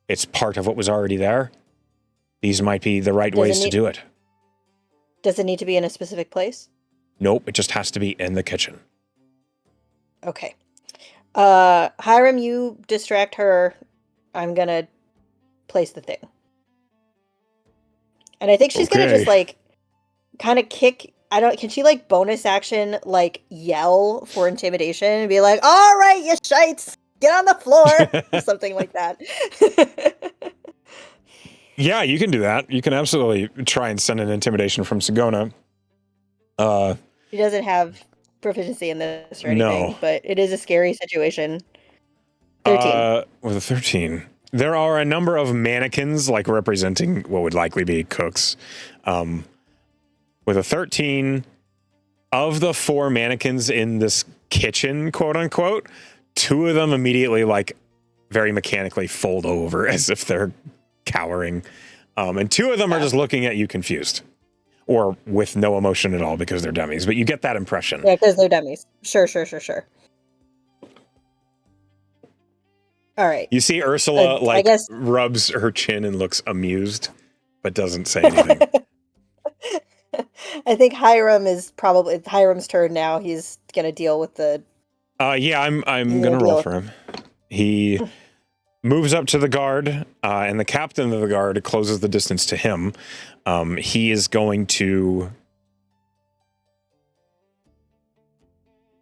it's part of what was already there, these might be the right ways to do it. Does it need to be in a specific place? Nope, it just has to be in the kitchen. Okay. Hiram, you distract her. I'm gonna place the thing. And I think she's gonna just like kind of kick. Can she like bonus action like yell for intimidation and be like, all right, you shites, get on the floor, or something like that. Yeah, you can do that. You can absolutely try and send an intimidation from Sagona. She doesn't have proficiency in this or anything, but it is a scary situation. 13. With a 13. There are a number of mannequins, like representing what would likely be cooks. With a 13, of the 4 mannequins in this kitchen, quote unquote, 2 of them immediately, like, very mechanically fold over as if they're cowering. And 2 of them are just looking at you confused. Or with no emotion at all because they're dummies. But you get that impression. Yeah, because they're dummies. Sure. All right. You see Ursula, rubs her chin and looks amused, but doesn't say anything. I think Hiram's turn now. He's going to deal with the... Yeah, I'm going to roll for him. He moves up to the guard, and the captain of the guard closes the distance to him. He is going to...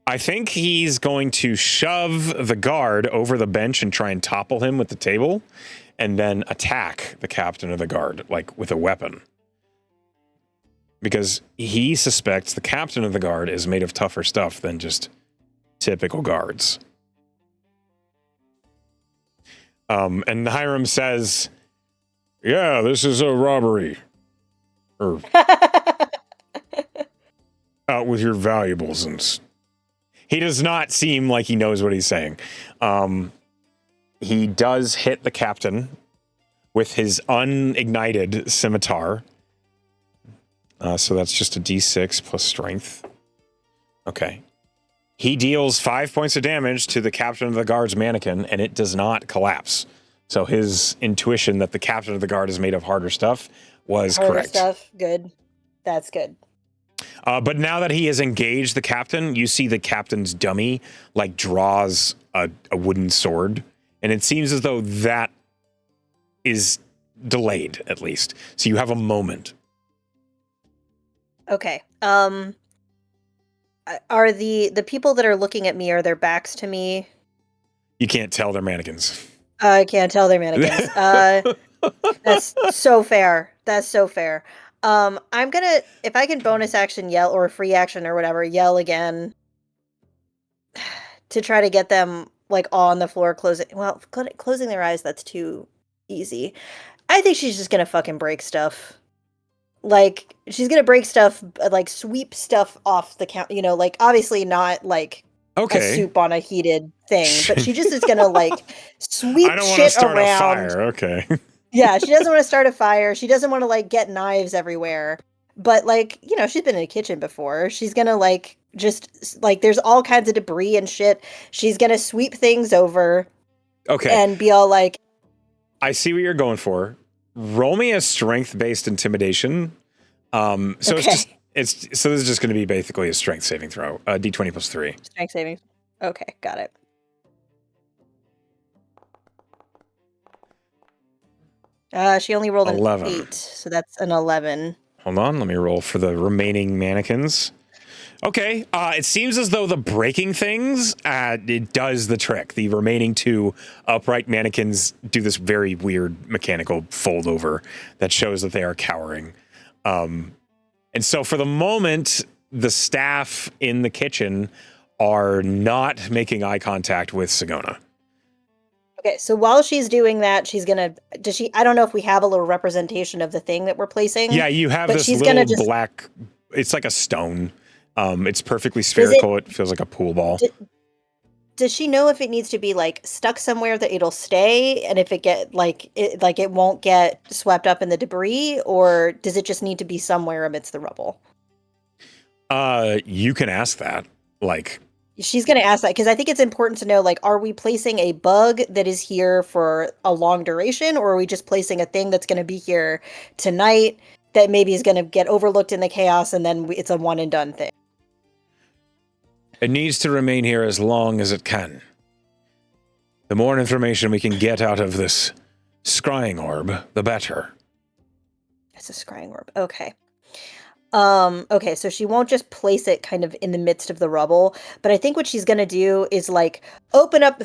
I think he's going to shove the guard over the bench and try and topple him with the table, and then attack the captain of the guard, like, with a weapon. Because he suspects the captain of the guard is made of tougher stuff than just typical guards. And Hiram says, yeah, this is a robbery. Or out with your valuables. And he does not seem like he knows what he's saying. He does hit the captain with his unignited scimitar. So that's just a d6 plus strength. Okay. He deals 5 points of damage to the captain of the guard's mannequin, and it does not collapse. So his intuition that the captain of the guard is made of harder stuff was correct. Harder stuff, good. That's good. But now that he has engaged the captain, you see the captain's dummy, like, draws a wooden sword. And it seems as though that is delayed, at least. So you have a moment. Okay. Are the people that are looking at me, are their backs to me? You can't tell they're mannequins. I can't tell they're mannequins. That's so fair. That's so fair. I'm gonna, if I can bonus action yell, or free action or whatever, yell again to try to get them, like, on the floor, closing their eyes, that's too easy. I think she's just gonna fucking break stuff. Like, she's gonna break stuff, like, sweep stuff off the count, like, obviously not, like, a soup on a heated thing, but she just is gonna, like, sweep I don't shit want to start around. a fire, okay. Yeah, she doesn't want to start a fire. She doesn't want to, like, get knives everywhere. But, like, she's been in a kitchen before. She's gonna, like, just, like, there's all kinds of debris and shit. She's gonna sweep things over. Okay. And be all like... I see what you're going for. Roll me a strength-based intimidation. So this is just going to be basically a strength saving throw. D20 plus 3. Strength saving. Okay, got it. She only rolled an 11. 8, so that's an 11. Hold on, let me roll for the remaining mannequins. Okay, it seems as though the breaking things, it does the trick. The remaining 2 upright mannequins do this very weird mechanical fold over that shows that they are cowering. And so for the moment, the staff in the kitchen are not making eye contact with Sagona. Okay, so while she's doing that, she's gonna... I don't know if we have a little representation of the thing that we're placing. Yeah, you have this little black... It's like a stone. It's perfectly spherical. It feels like a pool ball. Does she know if it needs to be like stuck somewhere that it'll stay, and if it get like it won't get swept up in the debris, or does it just need to be somewhere amidst the rubble? You can ask that. Like, She's going to ask that because I think it's important to know, like, are we placing a bug that is here for a long duration, or are we just placing a thing that's going to be here tonight that maybe is going to get overlooked in the chaos, and then it's a one and done thing? it needs to remain here as long as it can. The more information we can get out of this scrying orb, the better. It's a scrying orb. Okay. Okay, so she won't just place it kind of in the midst of the rubble, but I think what she's gonna do is like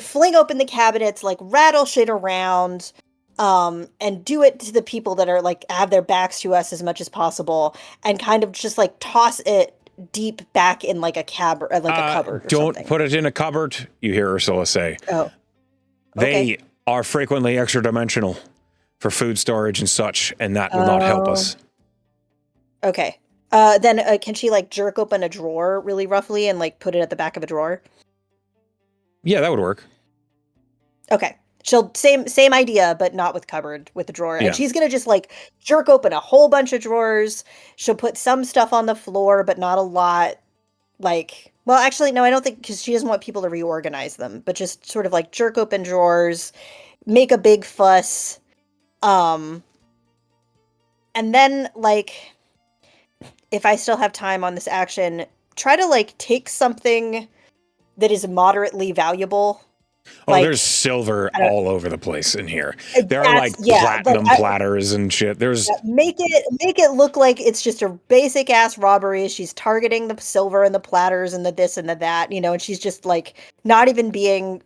fling open the cabinets, like rattle shit around, and do it to the people that are like have their backs to us as much as possible, and kind of just like toss it deep back in like a like a cupboard or don't something. put it in a cupboard, you hear Ursula say. Oh. Okay. They are frequently extra dimensional for food storage and such, and that will not help us. Okay. Then can she like jerk open a drawer really roughly and like put it at the back of a drawer? Yeah, that would work. Okay. She'll same idea, but not with cupboard, with the drawer. Yeah. And she's gonna just like jerk open a whole bunch of drawers. She'll put some stuff on the floor, but not a lot. Like, well, actually, no, I don't think, because she doesn't want people to reorganize them, but just sort of like jerk open drawers, make a big fuss. And then like, if I still have time on this action, try to like take something that is moderately valuable. Oh, like, there's silver all over the place in here. There are like platinum platters and shit. There's make it look like it's just a basic ass robbery. She's targeting the silver and the platters and the this and the that, you know, and she's just like not even being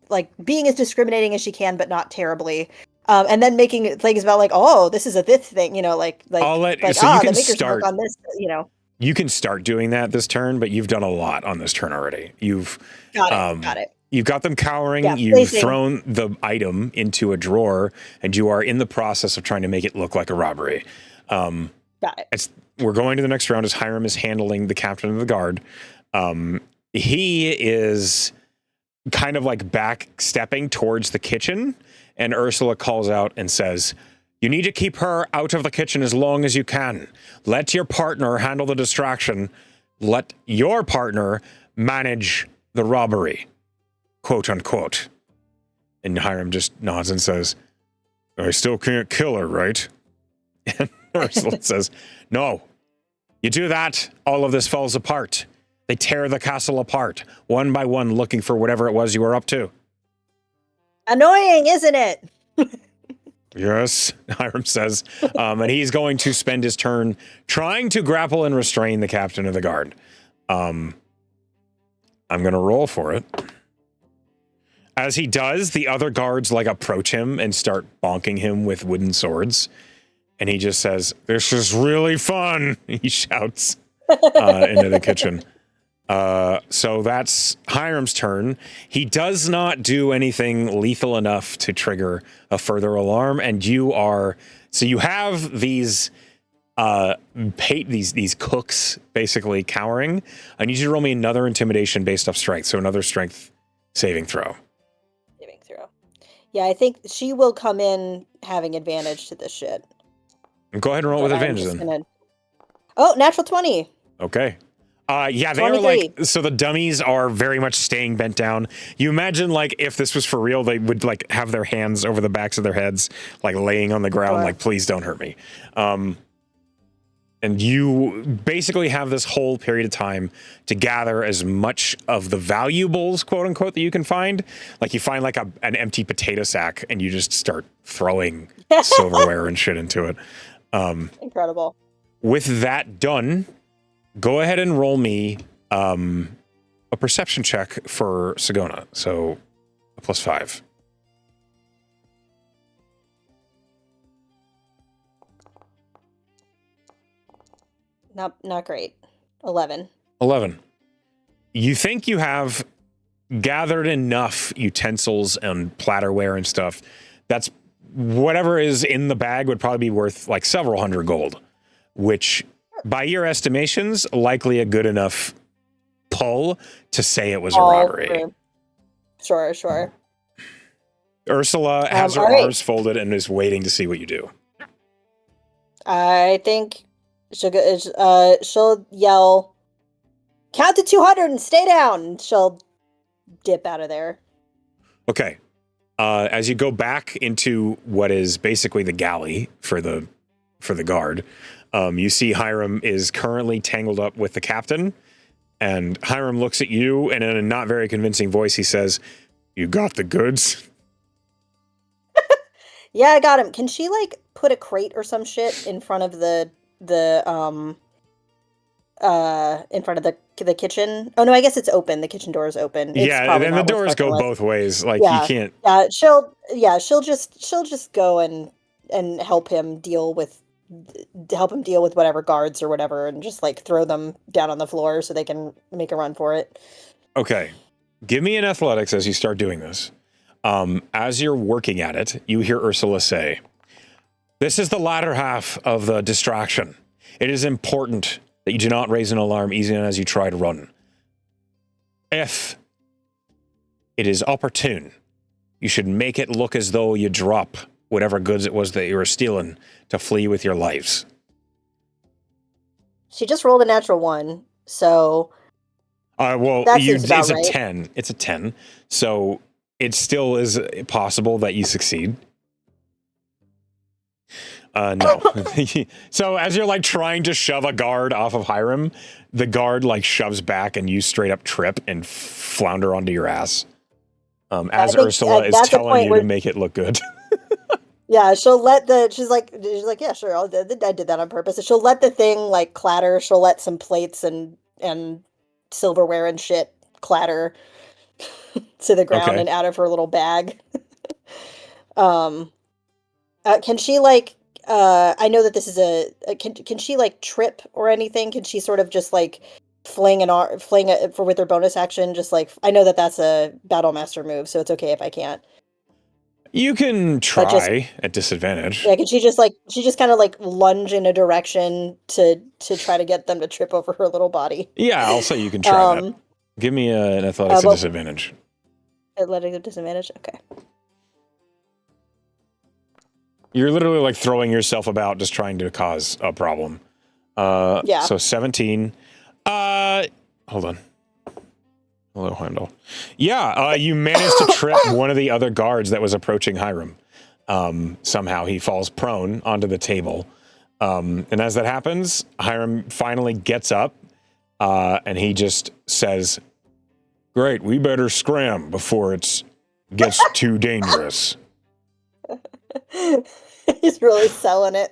as discriminating as she can, but not terribly. And then making things about like, oh, this is a this thing, you know, like I'll let so the you can makers start work on this, you know. You can start doing that this turn, but you've done a lot on this turn already. You've got it. You've got them cowering. Yeah, you've thrown the item into a drawer, and you are in the process of trying to make it look like a robbery. Got it. We're going to the next round as Hiram is handling the captain of the guard. He is kind of like back stepping towards the kitchen, and Ursula calls out and says, "You need to keep her out of the kitchen as long as you can. Let your partner handle the distraction. Let your partner manage the robbery." Quote unquote. And Hiram just nods and says, "I still can't kill her, right?" And Ursula says, "No. You do that, all of this falls apart. They tear the castle apart, one by one, looking for whatever it was you were up to." Annoying, isn't it? Yes, Hiram says. And he's going to spend his turn trying to grapple and restrain the captain of the guard. I'm going to roll for it. As he does, the other guards like approach him and start bonking him with wooden swords. And he just says, "This is really fun," he shouts into the kitchen. So that's Hiram's turn. He does not do anything lethal enough to trigger a further alarm. And you have these these cooks basically cowering. I need you to roll me another intimidation based off strength. So another strength saving throw. Yeah, I think she will come in having advantage to this shit. Go ahead and roll with advantage then. Oh, natural 20. Okay. Yeah, they 23. Are like, so the dummies are very much staying bent down. You imagine like if this was for real, they would like have their hands over the backs of their heads, like laying on the ground, like, "Please don't hurt me." And you basically have this whole period of time to gather as much of the valuables, quote unquote, that you can find. Like you find like an empty potato sack and you just start throwing silverware and shit into it. Incredible. With that done, go ahead and roll me a perception check for Sagona. So a +5. Not great. 11. 11. You think you have gathered enough utensils and platterware and stuff. That's whatever is in the bag would probably be worth like several hundred gold, which by your estimations, likely a good enough pull to say it was a robbery. Sure, sure. Ursula has her All right. arms folded and is waiting to see what you do. I think she'll yell, "Count to 200 and stay down." And she'll dip out of there. Okay. As you go back into what is basically the galley for the guard, you see Hiram is currently tangled up with the captain, and Hiram looks at you, and in a not very convincing voice, he says, "You got the goods?" Yeah, I got him. Can she like put a crate or some shit in front of the in front of the kitchen? Oh no, I guess it's open. The kitchen door is open. It's Yeah, probably and the not worth doors fucking go with. both ways. Like you Yeah. can't. She'll just go and help him deal with whatever guards or whatever, and just like throw them down on the floor so they can make a run for it. Okay, give me an athletics as you start doing this. As you're working at it, you hear Ursula say, "This is the latter half of the distraction. It is important that you do not raise an alarm even as you try to run. If it is opportune, you should make it look as though you drop whatever goods it was that you were stealing to flee with your lives." She just rolled a natural one, so Well, that seems about it's a right. 10. It's a 10. So it still is possible that you succeed. No. So as you're like trying to shove a guard off of Hiram, the guard like shoves back and you straight up trip and flounder onto your ass. As Ursula is telling you to make it look good. Yeah, she's like, yeah, sure, I did that on purpose. And she'll let the thing like clatter. She'll let some plates and silverware and shit clatter to the ground Okay. and out of her little bag. Um, can she like? I know that this is can she like trip or anything? Can she sort of just like fling it for with her bonus action? Just like I know that that's a battle master move, so it's okay if I can't. You can But just try at disadvantage. yeah, can she just kind of like lunge in a direction to try to get them to trip over her little body? Yeah, I'll say you can try that. Give me an athletics at But disadvantage. athletic at disadvantage. Okay. You're literally like throwing yourself about just trying to cause a problem. Yeah. So 17. Hold on. Hello, Heimdall. Yeah, you managed to trip one of the other guards that was approaching Hiram. Somehow he falls prone onto the table. And as that happens, Hiram finally gets up and he just says, "Great, we better scram before it gets too dangerous." He's really selling it.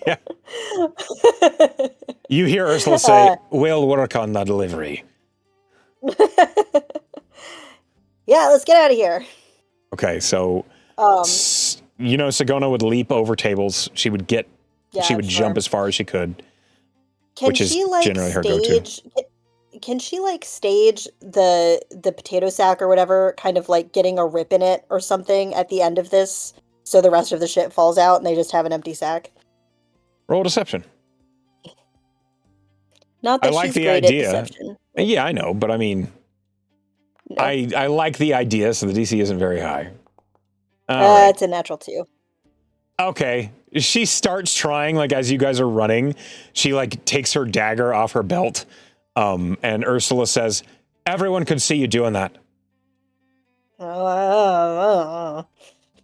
Yeah. You hear Ursula say, "We'll work on the delivery." Yeah, let's get out of here. Okay, so Sagona would leap over tables. She would jump as far as she could, which is generally her go-to. Can she like stage the potato sack or whatever, kind of like getting a rip in it or something at the end of this, so the rest of the shit falls out and they just have an empty sack? Roll deception. Not that I like she's the great idea. at deception. Yeah, I know, but I mean, No. I like the idea, so the DC isn't very high. It's a natural 2. Okay. She starts trying, like, as you guys are running, she, like, takes her dagger off her belt, and Ursula says, "Everyone could see you doing that.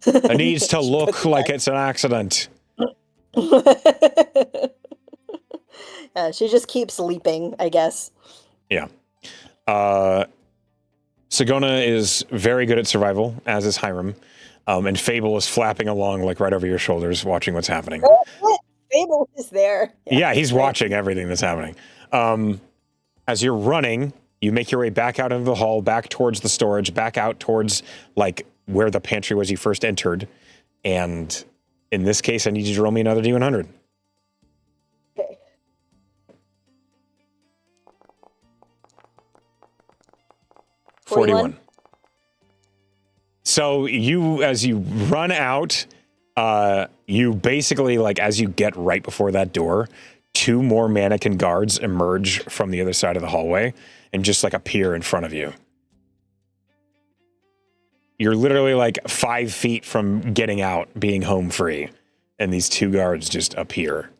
It needs to look like it's an accident." She just keeps leaping, I guess. Yeah. Sagona is very good at survival, as is Hiram. And Fable is flapping along, like, right over your shoulders, watching what's happening. Fable is there. Yeah, he's watching everything that's happening. As you're running, you make your way back out into the hall, back towards the storage, back out towards, like, where the pantry was you first entered. And in this case, I need you to roll me another D100. Okay. $41. So as you run out, you basically, like, as you get right before that door, 2 more mannequin guards emerge from the other side of the hallway and just, like, appear in front of you. You're literally like 5 feet from getting out, being home free, and these 2 guards just appear.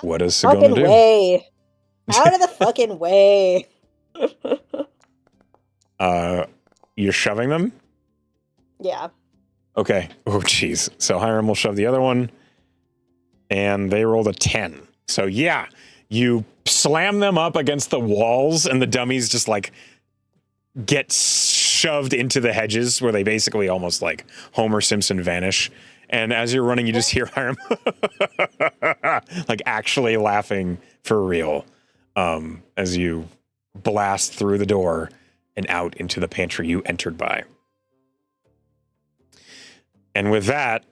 What is Sagona Fucking do? way. Out of the fucking way. You're shoving them? Yeah. Okay. Oh, jeez. So Hiram will shove the other one, and they rolled a 10. So yeah, you slam them up against the walls, and the dummies just like get shoved into the hedges where they basically almost like Homer Simpson vanish. And as you're running, you just hear Hiram like actually laughing for real as you blast through the door and out into the pantry you entered by. And with that,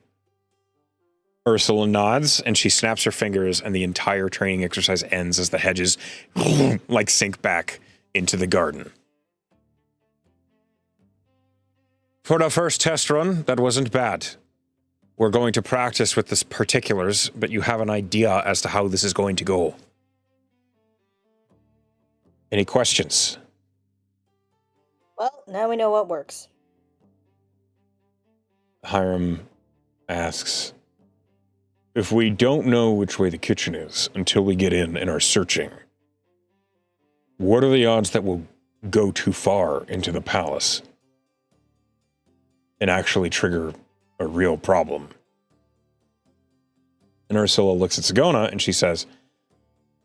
Ursula nods and she snaps her fingers, and the entire training exercise ends as the hedges like sink back into the garden. For the first test run, that wasn't bad. We're going to practice with the particulars, but you have an idea as to how this is going to go. Any questions? Well, now we know what works. Hiram asks, if we don't know which way the kitchen is until we get in and are searching, what are the odds that we'll go too far into the palace and actually trigger a real problem? And Ursula looks at Sagona and she says,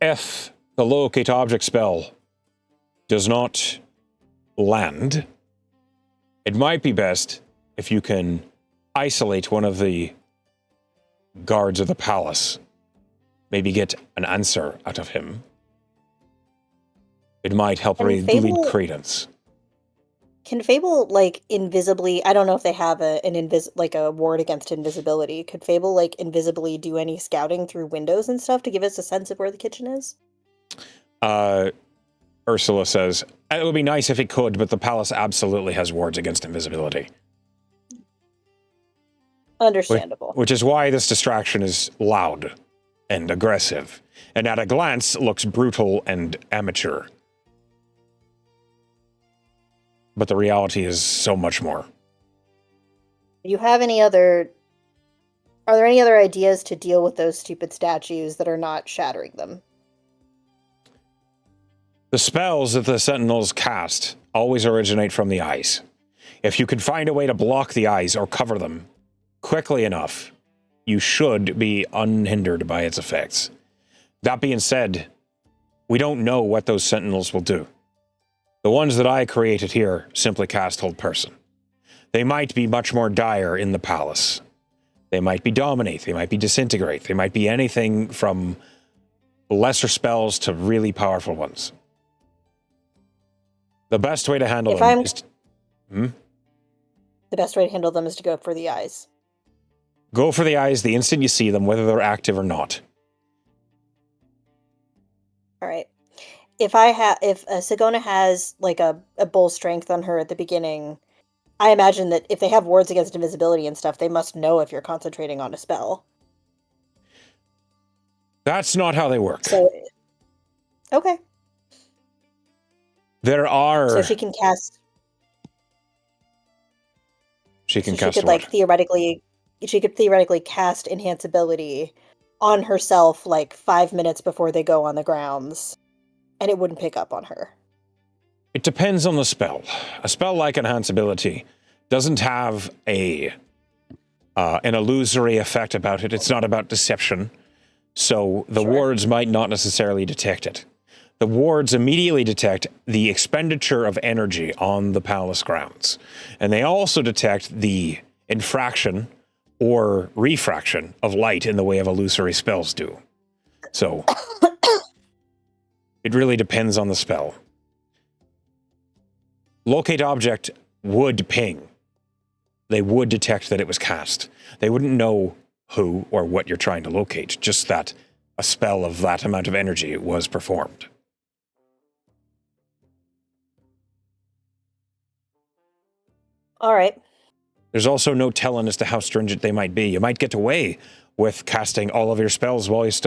if the locate object spell does not land, it might be best if you can isolate one of the guards of the palace, maybe get an answer out of him. It might help lead credence. Can Fable, like, invisibly... I don't know if they have a ward against invisibility. Could Fable, like, invisibly do any scouting through windows and stuff to give us a sense of where the kitchen is? Ursula says, it would be nice if it could, but the palace absolutely has wards against invisibility. Understandable. Which is why this distraction is loud and aggressive, and at a glance looks brutal and amateur. But the reality is so much more. You have any other... Are there any other ideas to deal with those stupid statues that are not shattering them? The spells that the Sentinels cast always originate from the eyes. If you can find a way to block the eyes or cover them quickly enough, you should be unhindered by its effects. That being said, we don't know what those Sentinels will do. The ones that I created here simply cast Hold Person. They might be much more dire in the palace. They might be Dominate, they might be Disintegrate, they might be anything from lesser spells to really powerful ones. The best way to handle them is The best way to handle them is to go for the eyes. Go for the eyes the instant you see them, whether they're active or not. All right. If Sagona has like a bull strength on her at the beginning, I imagine that if they have wards against invisibility and stuff, they must know if you're concentrating on a spell. That's not how they work. So, okay. There are... So she can cast... She could theoretically cast Enhanceability on herself like 5 minutes before they go on the grounds, and it wouldn't pick up on her. It depends on the spell. A spell like Enhanceability doesn't have an illusory effect about it. It's not about deception. So the wards might not necessarily detect it. The wards immediately detect the expenditure of energy on the palace grounds. And they also detect the infraction or refraction of light in the way of illusory spells do. So it really depends on the spell. Locate object would ping. They would detect that it was cast. They wouldn't know who or what you're trying to locate, just that a spell of that amount of energy was performed. All right. There's also no telling as to how stringent they might be. You might get away with casting all of your spells whilst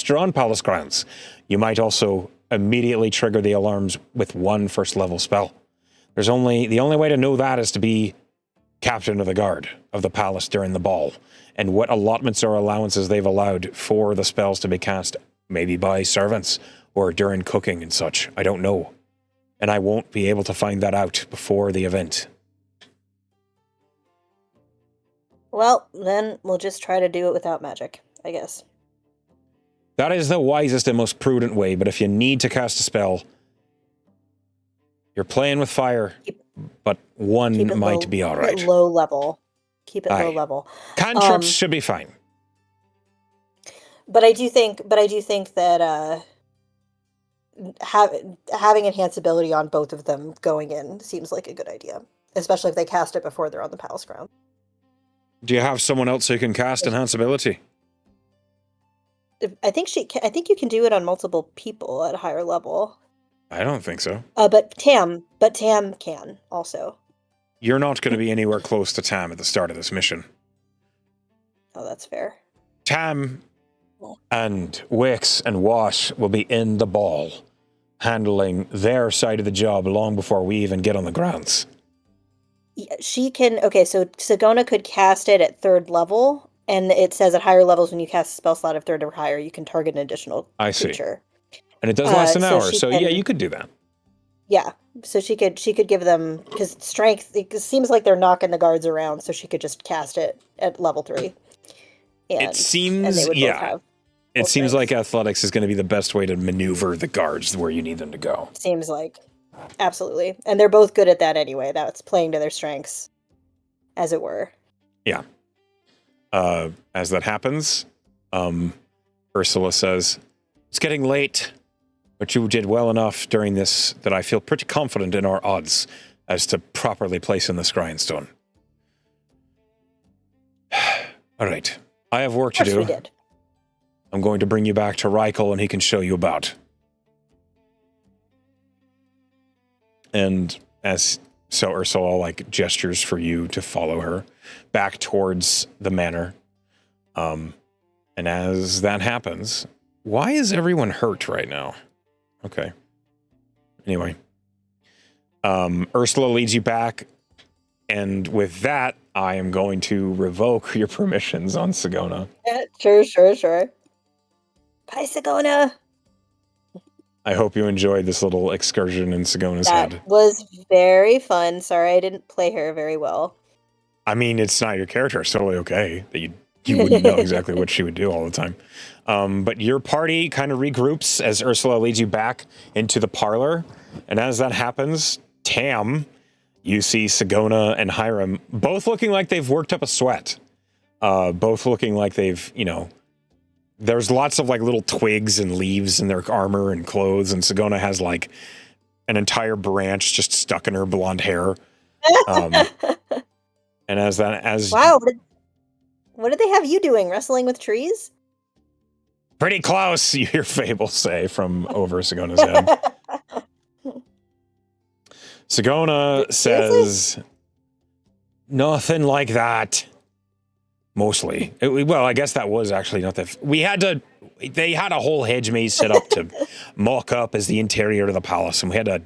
you're on palace grounds. You might also immediately trigger the alarms with one first level spell. The only way to know that is to be captain of the guard of the palace during the ball, and what allotments or allowances they've allowed for the spells to be cast, maybe by servants or during cooking and such. I don't know. And I won't be able to find that out before the event. Well, then we'll just try to do it without magic, I guess. That is the wisest and most prudent way, but if you need to cast a spell, you're playing with fire, but one might be all right. Keep it low level. Keep it low level. Cantrips should be fine. But I do think that having enhanceability on both of them going in seems like a good idea, especially if they cast it before they're on the palace ground. Do you have someone else who can cast enhanceability? I think you can do it on multiple people at a higher level. I don't think so. But Tam can also. You're not going to be anywhere close to Tam at the start of this mission. Oh, that's fair. Tam and Wix and Wash will be in the ball, handling their side of the job long before we even get on the grounds. Yeah, she can. Okay, so Sagona could cast it at 3rd level, and it says at higher levels when you cast a spell slot of 3rd or higher, you can target an additional creature. And it does last an hour, so yeah, you could do that. Yeah, so she could give them, because strength, it seems like they're knocking the guards around, so she could just cast it at level 3. It seems like athletics is going to be the best way to maneuver the guards where you need them to go. Seems like. Absolutely. And they're both good at that anyway. That's playing to their strengths, as it were. Yeah. As that happens, Ursula says, "It's getting late, but you did well enough during this that I feel pretty confident in our odds as to properly placing the scrying stone." All right. I have work to do. We did. I'm going to bring you back to Reichel and he can show you about. And so Ursula gestures for you to follow her back towards the manor. And as that happens, why is everyone hurt right now? Okay. Anyway, Ursula leads you back, and with that, I am going to revoke your permissions on Sagona. Sure. Bye, Sagona. I hope you enjoyed this little excursion in Sagona's head. That was very fun. Sorry I didn't play her very well. I mean, it's not your character. It's totally okay that you wouldn't know exactly what she would do all the time. But your party kind of regroups as Ursula leads you back into the parlor. And as that happens, Tam, you see Sagona and Hiram both looking like they've worked up a sweat. Both looking like they've, there's lots of little twigs and leaves in their armor and clothes, and Sagona has an entire branch just stuck in her blonde hair. And wow, what did they have you doing? Wrestling with trees? Pretty close, you hear Fable say from over Sagona's head. Sagona says, "Nothing like that." Mostly. Well, I guess that was actually not that. They had a whole hedge maze set up to mock up as the interior of the palace, and we had to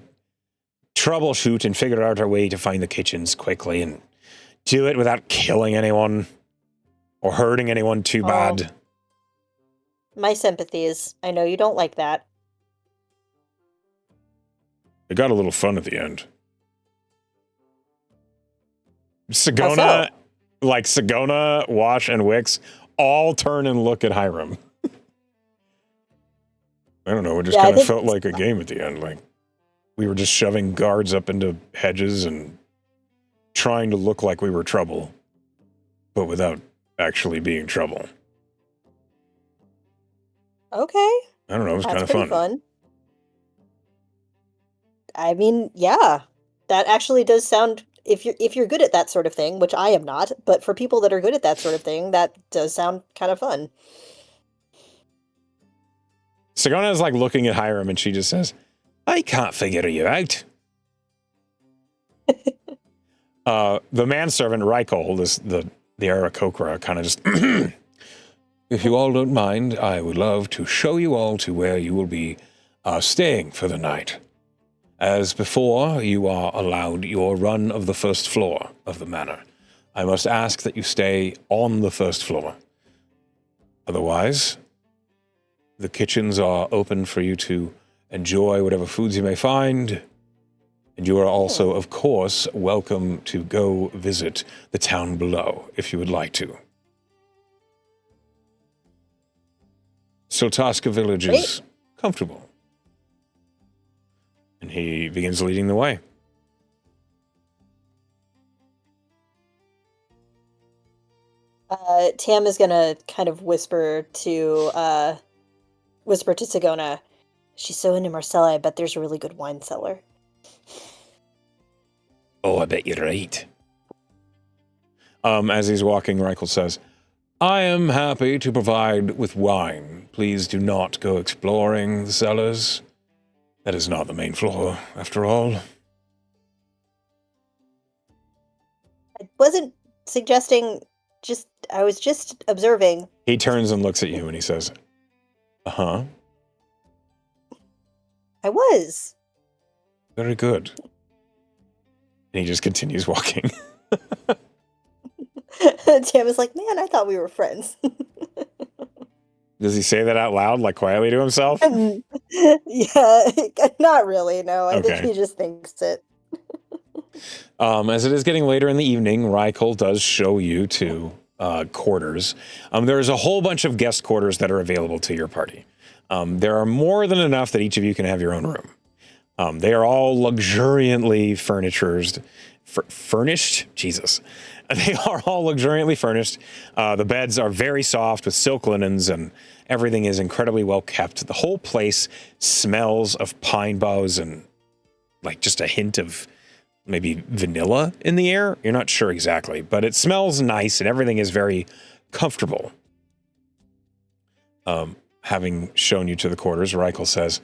troubleshoot and figure out our way to find the kitchens quickly and do it without killing anyone or hurting anyone too bad. My sympathies. I know you don't like that. It got a little fun at the end. Sagona, Sagona, Wash, and Wix all turn and look at Hiram. I don't know, it just kind of felt like a game at the end. We were just shoving guards up into hedges and trying to look like we were trouble, but without actually being trouble. Okay. I don't know, it was kind of fun. I mean, yeah. That actually does sound, if you're good at that sort of thing, which I am not, but for people that are good at that sort of thing, that does sound kind of fun. Sagona is looking at Hiram and she just says, "I can't figure you out." The manservant Reichel, the Aarakocra, kind of just, "If you all don't mind, I would love to show you all to where you will be staying for the night. As before, you are allowed your run of the first floor of the manor. I must ask that you stay on the first floor. Otherwise, the kitchens are open for you to enjoy whatever foods you may find. And you are also, of course, welcome to go visit the town below if you would like to. Siltaska village is comfortable. And he begins leading the way. Tam is gonna kind of whisper to Sagona. She's so into Marcella, I bet there's a really good wine cellar. Oh, I bet you're right. As he's walking, Reichel says, I am happy to provide with wine. Please do not go exploring the cellars. That is not the main floor, after all. I wasn't suggesting, I was just observing. He turns and looks at you and he says, uh-huh. I was. Very good. And he just continues walking. Tam is like, man, I thought we were friends. Does he say that out loud, like quietly to himself? Yeah, not really, no. I think Okay. he just thinks it. As it is getting later in the evening, Reichel does show you to quarters. There's a whole bunch of guest quarters that are available to your party. There are more than enough that each of you can have your own room. They are all luxuriantly furnished. Jesus. They are all luxuriantly furnished. The beds are very soft with silk linens, and everything is incredibly well kept. The whole place smells of pine boughs and like just a hint of maybe vanilla in the air. You're not sure exactly, but it smells nice and everything is very comfortable. Having shown you to the quarters, Reichel says,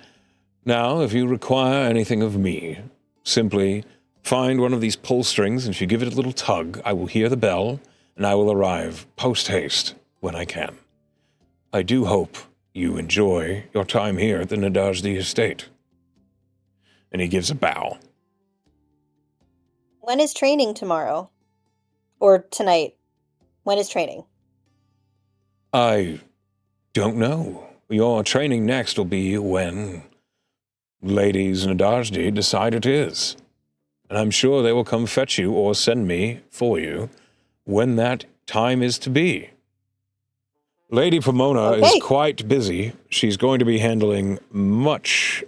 now, if you require anything of me, simply find one of these pull strings, and if you give it a little tug, I will hear the bell, and I will arrive post-haste when I can. I do hope you enjoy your time here at the Nadajdi estate. And he gives a bow. When is training tomorrow? Or tonight? When is training? I don't know. Your training next will be when Ladies Nadajdi decide it is. And I'm sure they will come fetch you or send me for you when that time is to be. Lady Pomona is quite busy. She's going to be handling much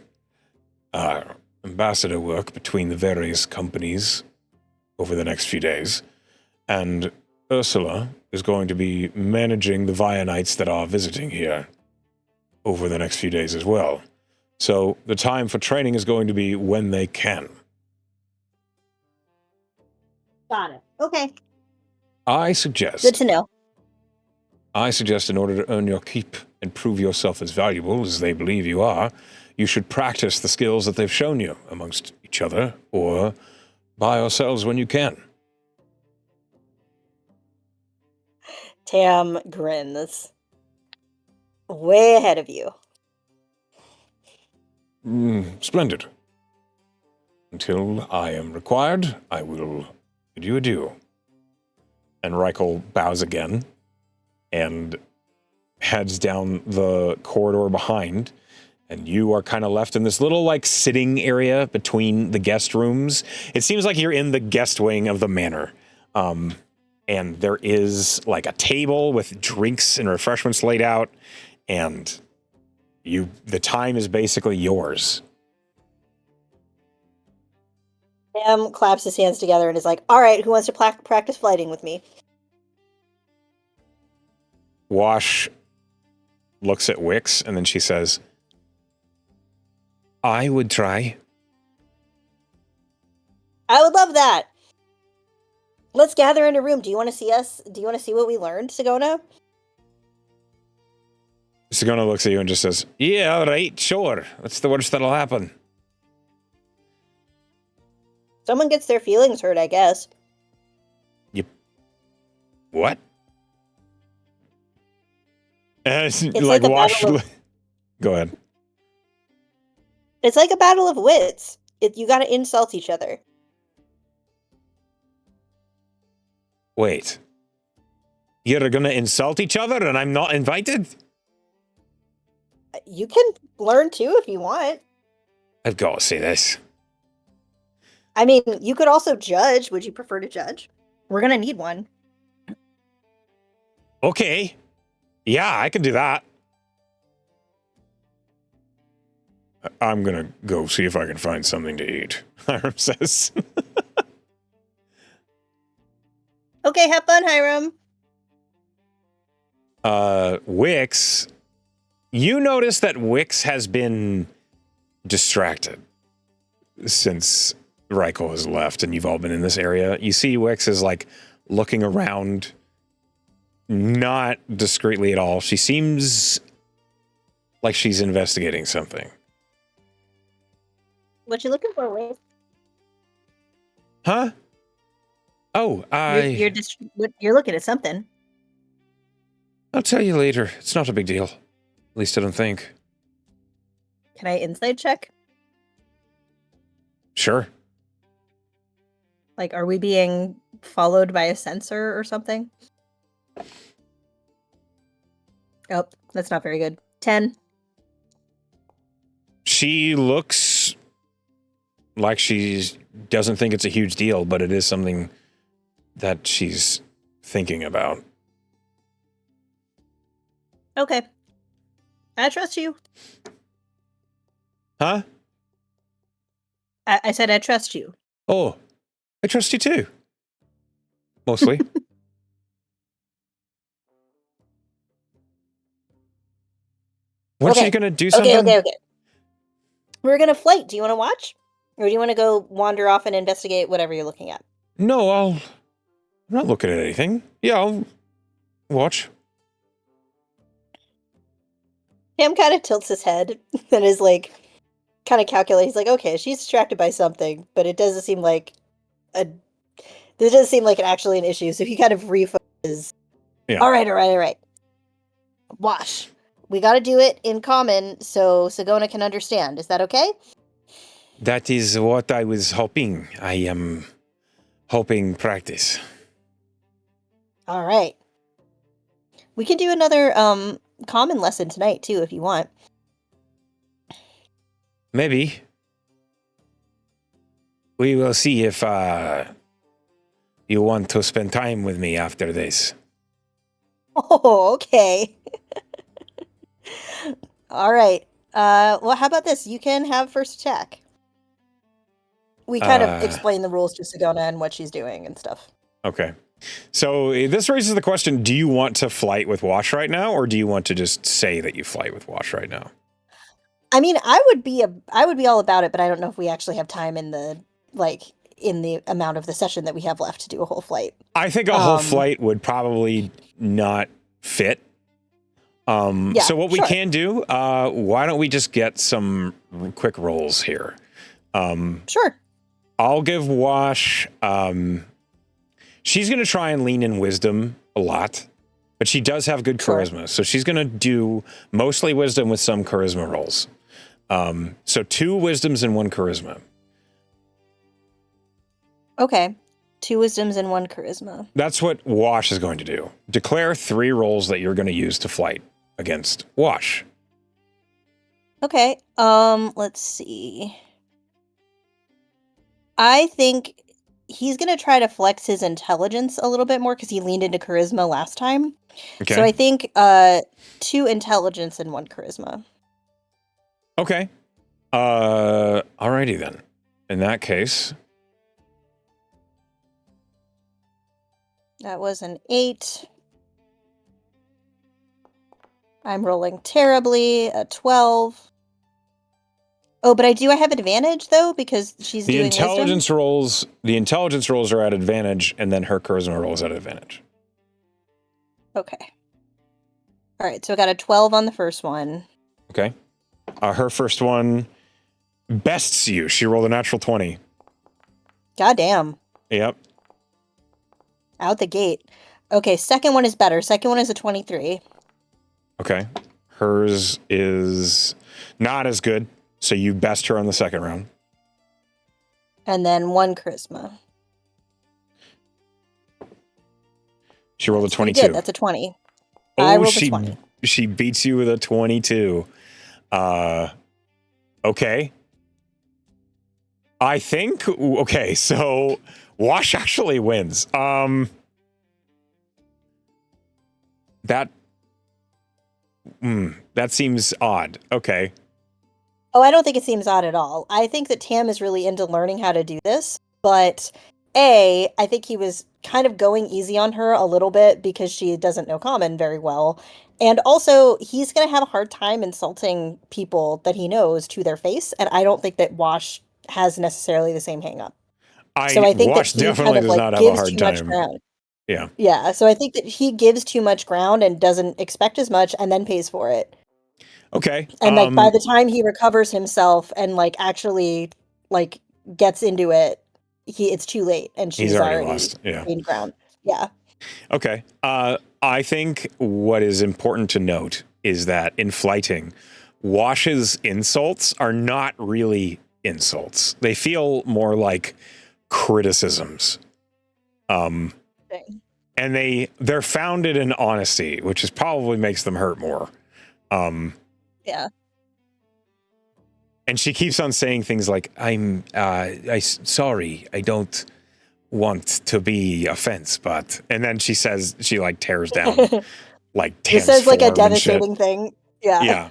ambassador work between the various companies over the next few days. And Ursula is going to be managing the Vionites that are visiting here over the next few days as well. So the time for training is going to be when they can. Got it. Okay. I suggest... Good to know. I suggest in order to earn your keep and prove yourself as valuable as they believe you are, you should practice the skills that they've shown you amongst each other or by yourselves when you can. Tam grins. Way ahead of you. Splendid. Until I am required, I will bid you adieu. And Reichel bows again and heads down the corridor behind, and you are kind of left in this little, like, sitting area between the guest rooms. It seems like you're in the guest wing of the manor. And there is, like, a table with drinks and refreshments laid out, and the time is basically yours. Sam claps his hands together and is like, all right, who wants to practice flighting with me? Wash looks at Wix, and then she says, I would try. I would love that. Let's gather in a room. Do you want to see us? Do you want to see what we learned, Sagona? Sagona looks at you and just says, yeah, all right, sure. What's the worst that'll happen? Someone gets their feelings hurt, I guess. What? It's like Wash. Go ahead. It's like a battle of wits. You gotta insult each other. Wait. You're gonna insult each other and I'm not invited? You can learn too if you want. I've got to see this. I mean, you could also judge. Would you prefer to judge? We're gonna need one. Okay. Yeah, I can do that. I'm gonna go see if I can find something to eat, Hiram says. Okay, have fun, Hiram. Wix, you notice that Wix has been distracted since Ryko has left and you've all been in this area. You see Wix is like looking around, not discreetly at all. She seems like she's investigating something. What you looking for, Wade? Huh? Oh, you're looking at something. I'll tell you later. It's not a big deal. At least I don't think. Can I inside check? Sure. Like, are we being followed by a sensor or something? Oh, that's not very good. 10. She looks like she doesn't think it's a huge deal, but it is something that she's thinking about. Okay. I trust you. Huh? I said I trust you. Oh, I trust you too. Mostly. Wasn't she gonna do something? Okay. We're gonna flight. Do you want to watch? Or do you want to go wander off and investigate whatever you're looking at? No, I'm not looking at anything. Yeah, I'll watch. Cam kind of tilts his head and is like, kind of calculating. He's like, okay, she's distracted by something, but it doesn't seem like actually an issue. So he kind of refocuses. Yeah. All right. Wash. We got to do it in common so Sagona can understand. Is that okay? That is what I was hoping. I am hoping practice. All right. We can do another common lesson tonight too if you want. Maybe. We will see if you want to spend time with me after this. Oh, okay. All right. Well, how about this? You can have first attack. We kind of explain the rules to Sagona and what she's doing and stuff. Okay. So this raises the question, do you want to flight with Wash right now, or do you want to just say that you flight with Wash right now? I mean, I would be all about it, but I don't know if we actually have time in the amount of the session that we have left to do a whole flight. I think a whole flight would probably not fit. So what we can do, why don't we just get some quick rolls here? Sure. I'll give Wash, she's going to try and lean in wisdom a lot, but she does have good charisma. So she's going to do mostly wisdom with some charisma rolls. So 2 wisdoms and 1 charisma. Okay. 2 wisdoms and 1 charisma. That's what Wash is going to do. Declare 3 rolls that you're going to use to flight against Wash. Okay. Let's see. I think he's going to try to flex his intelligence a little bit more because he leaned into charisma last time. Okay. So I think 2 intelligence and 1 charisma. Okay. Alrighty then. In that case. That was an 8. I'm rolling terribly. A 12. Oh, but I have advantage though because she's doing intelligence wisdom? rolls. The intelligence rolls are at advantage, and then her charisma rolls at advantage. Okay. All right, so I got a 12 on the first one. Okay. Her first one bests you. She rolled a natural 20. Goddamn. Yep. Out the gate. Okay, second one is better. Second one is a 23. Okay. Hers is not as good. So you best her on the second round. And then 1 charisma. She rolled a That's pretty good. 22. That's a 20. I rolled a 20. She beats you with a 22. Okay. I think, okay, so Wash actually wins. That seems odd. Okay. Oh, I don't think it seems odd at all. I think that Tam is really into learning how to do this, but I think he was kind of going easy on her a little bit because she doesn't know Common very well. And also, he's going to have a hard time insulting people that he knows to their face, and I don't think that Wash has necessarily the same hang up. So I think that Wash he kind definitely of does like not have a gives hard too much time. ground. Yeah. Yeah, so I think that he gives too much ground and doesn't expect as much and then pays for it. Okay. And like by the time he recovers himself and like actually like gets into it, it's too late and he's she's already already lost. Yeah. gained ground. Yeah. Okay. I think what is important to note is that in flighting, Wash's insults are not really insults. They feel more like criticisms. And they're founded in honesty, which is probably makes them hurt more. Yeah. And she keeps on saying things like, sorry, I don't want to be offense, but, and then she says, she like tears down like It says like a form and shit. devastating thing. Yeah.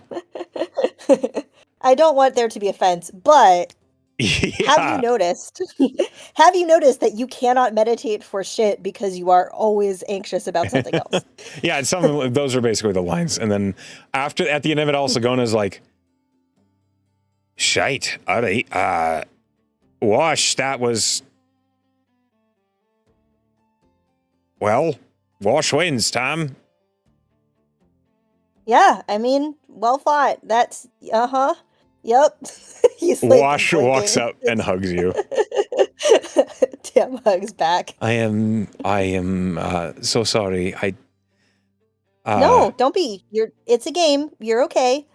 Yeah. I don't want there to be offense, but Yeah. have you noticed that you cannot meditate for shit because you are always anxious about something else? Yeah, and some of those are basically the lines. And then at the end of it all, Sigona's like, shite, all right, Wash, that was, well, Wash wins, Tom. Yeah, I mean, well fought. That's Yep. He's like Wash walks up and hugs you. Tim hugs back. I am so sorry. No, don't be. It's a game. You're okay.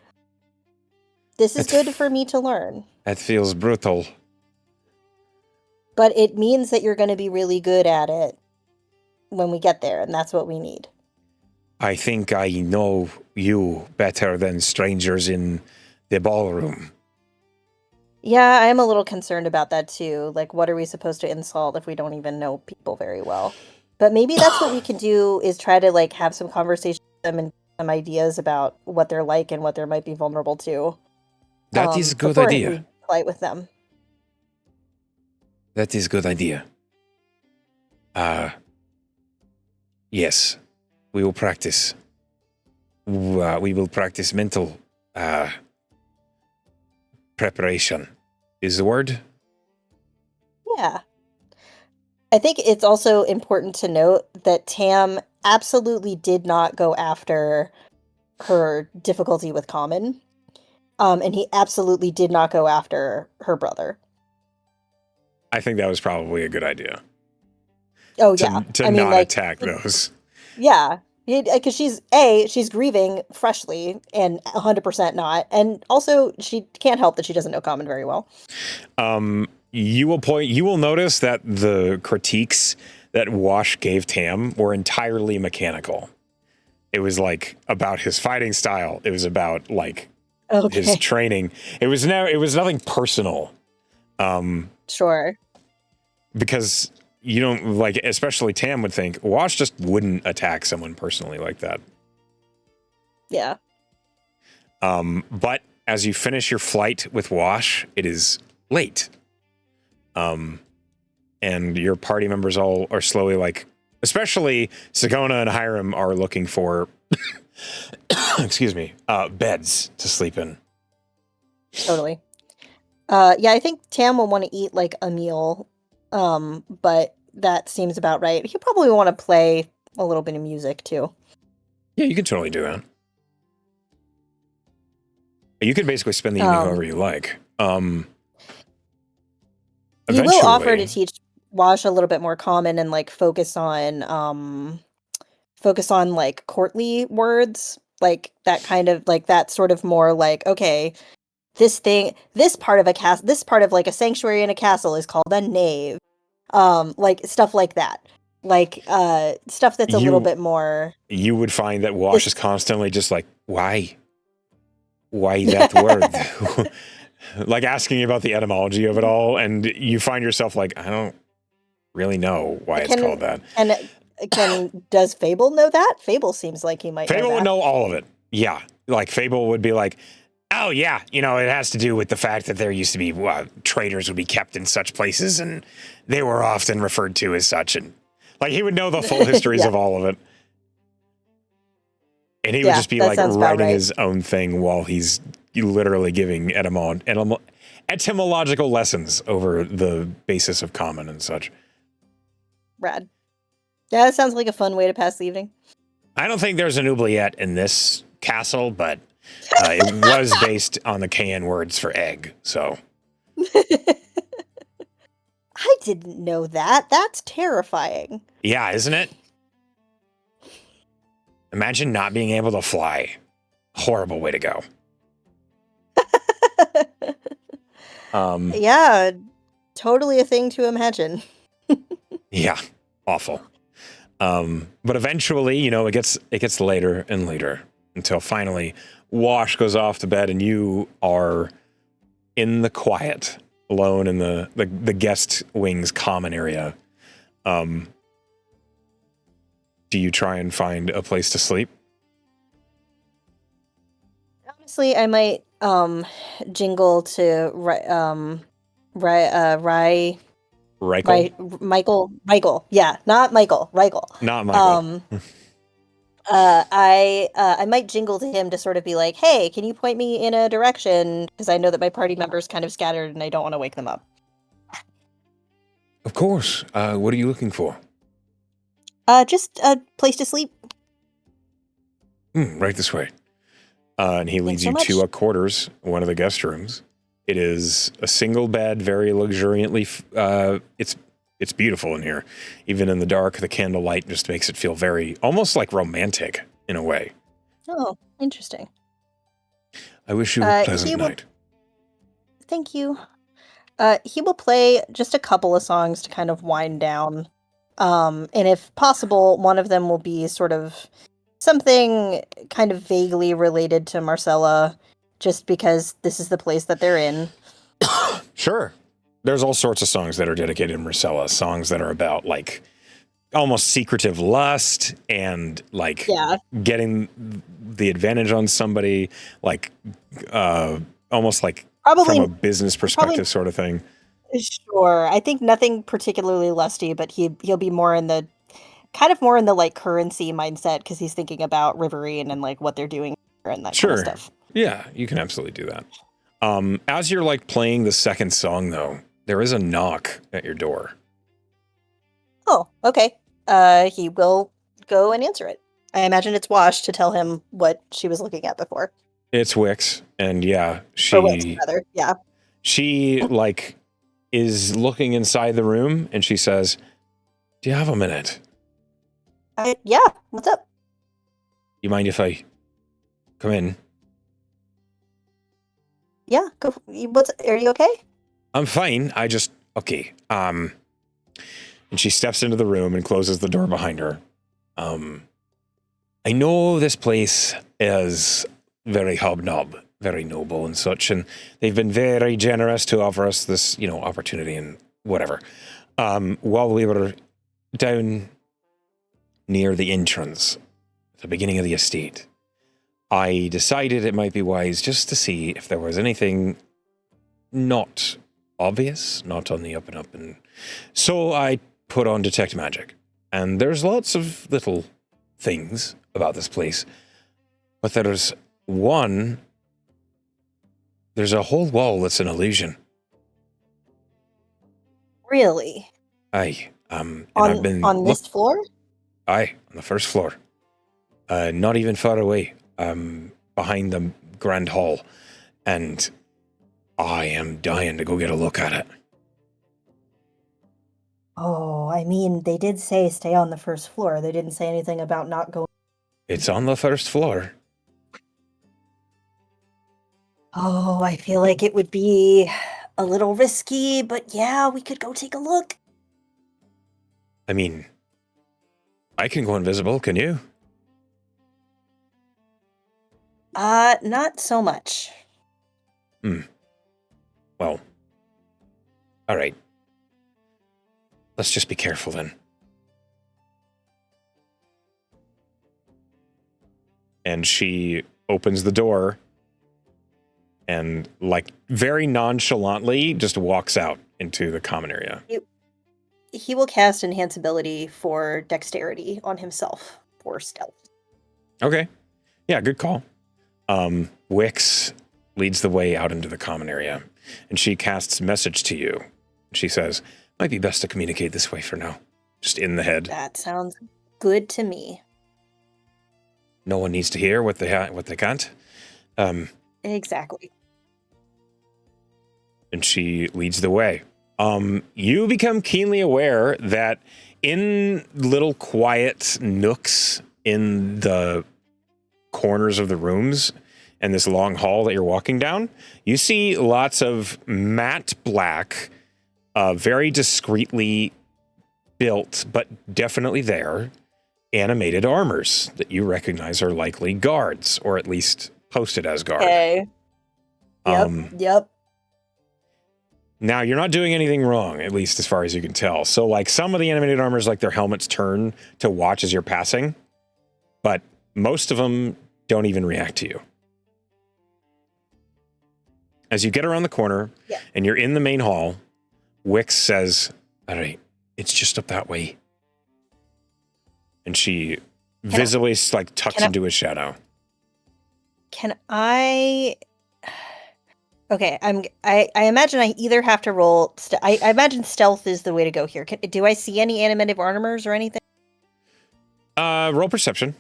This is good for me to learn. That feels brutal. But it means that you're going to be really good at it when we get there, and that's what we need. I think I know you better than strangers in the ballroom. Yeah, I'm a little concerned about that too. Like, what are we supposed to insult if we don't even know people very well? But maybe that's what we can do is try to like have some conversation with them and some ideas about what they're like and what they might be vulnerable to. That is a good idea. We fight with them. That is a good idea. Yes, we will practice. We will practice mental preparation is the word. Yeah. I think it's also important to note that Tam absolutely did not go after her difficulty with Common. And he absolutely did not go after her brother. I think that was probably a good idea. Oh, yeah. To not attack those. Yeah. Because she's grieving freshly and 100% not. And also, she can't help that she doesn't know Common very well. You will notice that the critiques that Wash gave Tam were entirely mechanical. It was like about his fighting style. It was about like his training. It was nothing personal. Sure. Because you don't like, especially Tam would think Wash just wouldn't attack someone personally like that. Yeah. But as you finish your flight with Wash, it is late. And your party members all are slowly like, especially Sigona and Hiram are looking for, excuse me, beds to sleep in. Totally. Yeah, I think Tam will want to eat like a meal. But that seems about right. He probably want to play a little bit of music too. Yeah, you can totally do that. You can basically spend the evening however you like. You will offer to teach Wash a little bit more common and like focus on like courtly words, like that kind of like that sort of more like, okay, this part of this part of like a sanctuary in a castle is called a nave. Like stuff like that. Like stuff that's a little bit more. You would find that Wash is constantly just like, why Yeah. that word? Like asking about the etymology of it all, and you find yourself like, I don't really know why it's called that. Does Fable know that? Fable seems like he might know Fable would that. know all of it. Yeah. Like Fable would be like, oh yeah, it has to do with the fact that there used to be traders would be kept in such places, and they were often referred to as such, and like he would know the full histories of all of it. And he would just be like writing his own thing while he's literally giving etymological lessons over the basis of common and such. Rad. Yeah, that sounds like a fun way to pass the evening. I don't think there's an oubliette in this castle, but it was based on the Cayenne words for egg, so. I didn't know that. That's terrifying. Yeah, isn't it? Imagine not being able to fly. Horrible way to go. Yeah, totally a thing to imagine. Yeah, awful. But eventually, it gets later and later until finally Wash goes off to bed and you are in the quiet, alone in the guest wing's common area. Do you try and find a place to sleep? Honestly, I might jingle to Michael. Yeah, not Michael. Rigel. Not Michael. I might jingle to him to sort of be like, "Hey, can you point me in a direction?" Because I know that my party members kind of scattered, and I don't want to wake them up. Of course. What are you looking for? Just a place to sleep. Right this way. And he leads you to a quarters, one of the guest rooms. It is a single bed, very luxuriantly. It's beautiful in here. Even in the dark, the candlelight just makes it feel very, almost like romantic in a way. Oh, interesting. I wish you a pleasant night. Thank you. He will play just a couple of songs to kind of wind down. And if possible, one of them will be sort of something kind of vaguely related to Marcella, just because this is the place that they're in. Sure. There's all sorts of songs that are dedicated to Marcella, songs that are about like almost secretive lust and like getting the advantage on somebody, like almost like probably from a business perspective sort of thing. Sure. I think nothing particularly lusty, but he'll be more in the like currency mindset because he's thinking about Riverine and like what they're doing and that kind of stuff. Yeah, you can absolutely do that. As you're like playing the second song though, there is a knock at your door. Oh, okay. He will go and answer it. I imagine it's Wash to tell him what she was looking at before. It's Wix, and yeah, she like is looking inside the room, and she says, "Do you have a minute?" Yeah. What's up? You mind if I come in? Yeah. Go. Are you okay? I'm fine. Okay. And she steps into the room and closes the door behind her. I know this place is very hobnob, very noble and such, and they've been very generous to offer us this, opportunity and whatever. While we were down near the entrance, at the beginning of the estate, I decided it might be wise just to see if there was anything not obvious, not on the up and up, and so I put on Detect Magic. And there's lots of little things about this place, but there's a whole wall that's an illusion. Really? Aye. On this floor? Aye, on the first floor. Not even far away. Behind the grand hall, and I am dying to go get a look at it. Oh, I mean, they did say stay on the first floor. They didn't say anything about not going. It's on the first floor. Oh, I feel like it would be a little risky, but yeah, we could go take a look. I mean, I can go invisible, can you? Not so much. Well, all right. Let's just be careful then. And she opens the door and, like, very nonchalantly just walks out into the common area. He will cast Enhance Ability for Dexterity on himself for stealth. Okay. Yeah, good call. Wix leads the way out into the common area, and she casts message to you. She says, might be best to communicate this way for now. Just in the head. That sounds good to me. No one needs to hear what they can't. Exactly. And she leads the way. You become keenly aware that in little quiet nooks in the corners of the rooms and this long hall that you're walking down, you see lots of matte black, very discreetly built, but definitely there, animated armors that you recognize are likely guards, or at least posted as guard. Okay. Yep. Now, you're not doing anything wrong, at least as far as you can tell. So, like, some of the animated armors, like, their helmets turn to watch as you're passing, but most of them don't even react to you. As you get around the corner and you're in the main hall, Wix says, all right, it's just up that way. And she visibly, like, tucks into his shadow. Can I... Okay, I imagine I either have to roll... I imagine stealth is the way to go here. Do I see any animated armors or anything? Roll perception.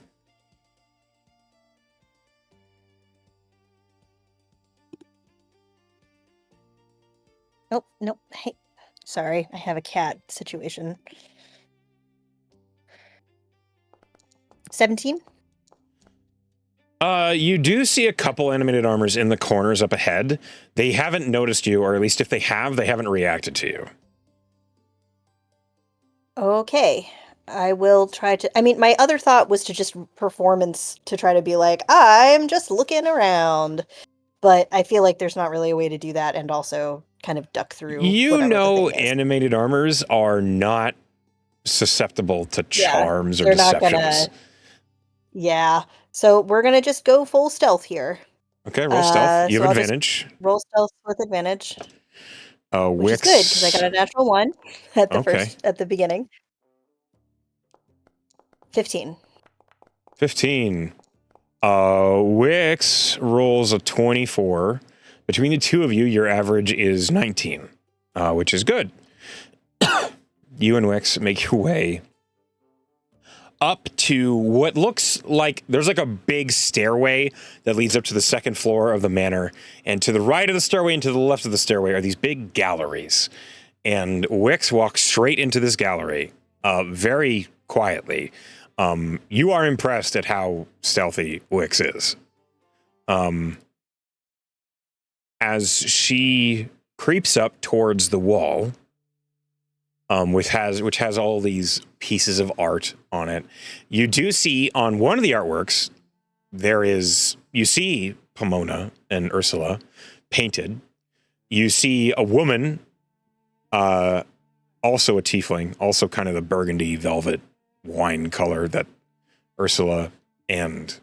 Nope. Hey, sorry, I have a cat situation. 17? You do see a couple animated armors in the corners up ahead. They haven't noticed you, or at least if they have, they haven't reacted to you. Okay. I will try to... I mean, my other thought was to just performance to try to be like, I'm just looking around. But I feel like there's not really a way to do that and also kind of duck through You know, the thing is. animated armors are not susceptible to charms or they're deceptions. Not gonna... Yeah. So we're going to just go full stealth here. Okay, roll stealth. You have advantage. Roll stealth with advantage. Which Wix... is good, because I got a natural 1 at the beginning. 15. 15. Wix rolls a 24. Between the two of you, your average is 19, which is good. You and Wix make your way up to what looks like there's like a big stairway that leads up to the second floor of the manor. And to the right of the stairway and to the left of the stairway are these big galleries. And Wix walks straight into this gallery, very quietly. You are impressed at how stealthy Wix is. As she creeps up towards the wall, which has all these pieces of art on it, you do see on one of the artworks, you see Pomona and Ursula painted. You see a woman, also a tiefling, also kind of the burgundy velvet wine color that Ursula and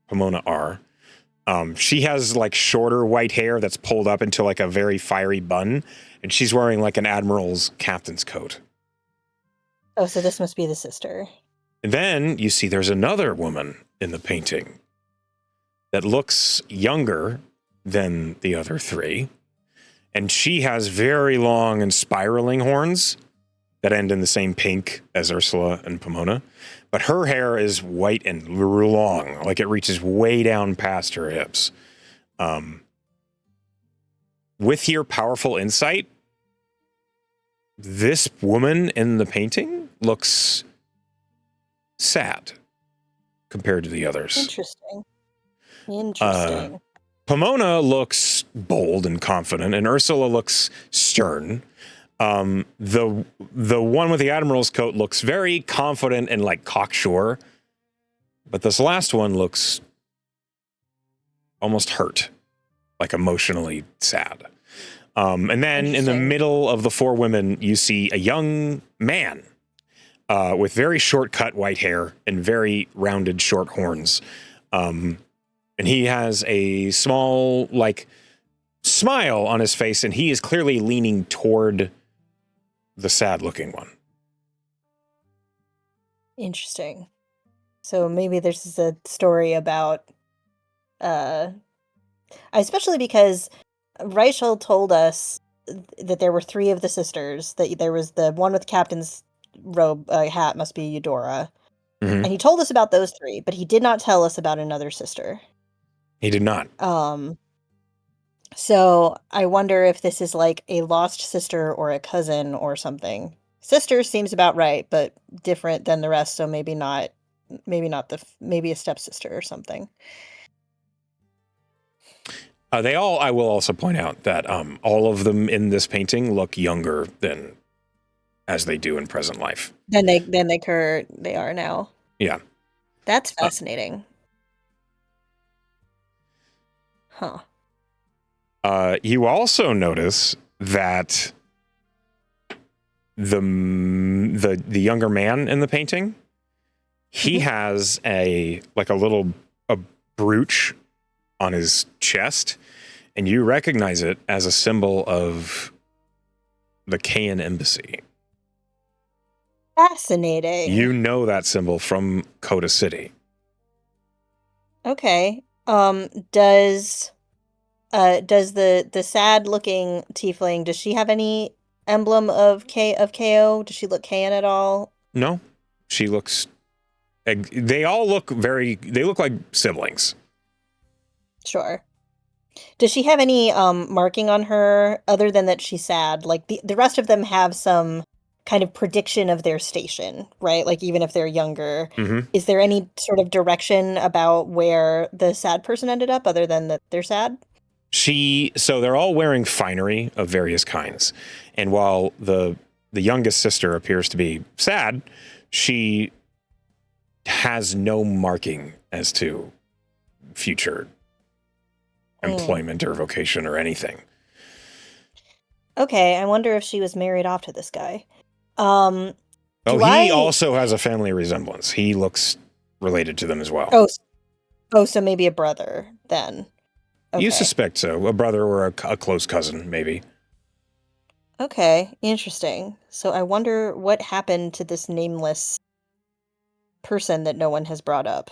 Pomona are. She has like shorter white hair that's pulled up into like a very fiery bun, and she's wearing like an admiral's captain's coat. Oh, so this must be the sister. And then you see there's another woman in the painting that looks younger than the other three, and she has very long and spiraling horns that end in the same pink as Ursula and Pomona. But her hair is white and long, like it reaches way down past her hips. With your powerful insight, this woman in the painting looks sad compared to the others. Interesting. Pomona looks bold and confident, and Ursula looks stern. The one with the admiral's coat looks very confident and like cocksure, but this last one looks almost hurt, like emotionally sad. And then in the middle of the four women, you see a young man with very short cut white hair and very rounded short horns. And he has a small, like, smile on his face, and he is clearly leaning toward the sad-looking one. Interesting. So maybe this is a story about, especially because Rachel told us that there were three of the sisters, that there was the one with the captain's robe hat must be Eudora. Mm-hmm. And he told us about those three, but he did not tell us about another sister. He did not. So I wonder if this is like a lost sister or a cousin or something. Sister seems about right, but different than the rest, so maybe a stepsister or something. I will also point out that all of them in this painting look younger than as they do in present life. Than they are now. Yeah. That's fascinating. Huh. You also notice that the younger man in the painting, he has a brooch on his chest, and you recognize it as a symbol of the Kayan embassy. Fascinating. You know that symbol from Kota City. Okay. Does the sad looking tiefling, does she have any emblem of KO? Does she look Kayan at all? No. She looks they look like siblings. Sure. Does she have any marking on her other than that she's sad? Like the rest of them have some kind of prediction of their station, right? Like even if they're younger. Mm-hmm. Is there any sort of direction about where the sad person ended up other than that they're sad? So they're all wearing finery of various kinds. And while the youngest sister appears to be sad, she has no marking as to future employment or vocation or anything. Okay, I wonder if she was married off to this guy. He also has a family resemblance. He looks related to them as well. Oh, so maybe a brother then. Okay. You suspect so. A brother or a close cousin, maybe. Okay, interesting. So I wonder what happened to this nameless person that no one has brought up.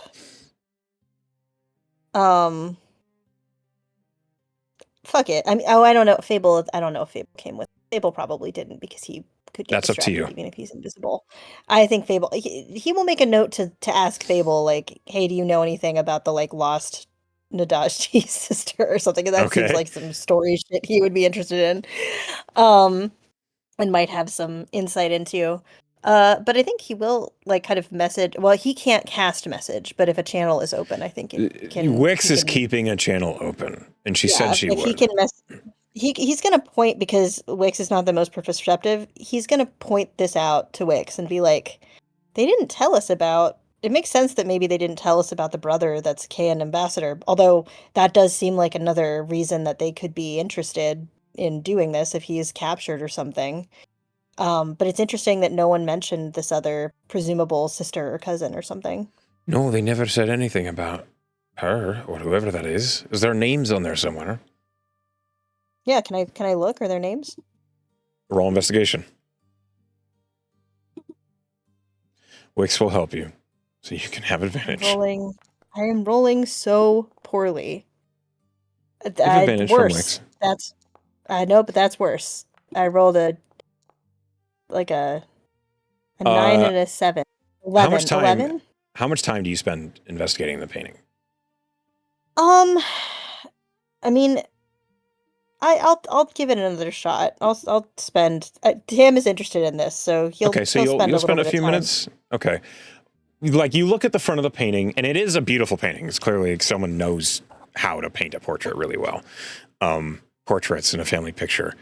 Fuck it. I mean, I don't know. Fable. I don't know if Fable came with. Fable probably didn't because he could get That's up to you. even if he's invisible. I think Fable. He will make a note to ask Fable, like, hey, do you know anything about the like lost Nadajti's sister or something? That seems like some story shit he would be interested in, and might have some insight into. But I think he will like kind of message. Well, he can't cast message, but if a channel is open, I think it can. Wix is keeping a channel open, and she said she would. He can he's going to point, because Wix is not the most perceptive. He's going to point this out to Wix and be like, they didn't tell us about. It makes sense that maybe they didn't tell us about the brother that's Kayan ambassador. Although that does seem like another reason that they could be interested in doing this if he is captured or something. But it's interesting that no one mentioned this other presumable sister or cousin or something. No, they never said anything about her or whoever that is. Is there names on there somewhere? Yeah, can I look? Are there names? Roll investigation. Wix will help you, so you can have advantage. I am rolling so poorly. Advantage worse. From Wix. I know, but that's worse. I rolled a 9 and a 7. 11. How much time do you spend investigating the painting? I mean, I'll give it another shot. I'll spend. Tim is interested in this, so he'll spend a few minutes. Okay, like you look at the front of the painting, and it is a beautiful painting. It's clearly like someone knows how to paint a portrait really well. Portraits in a family picture.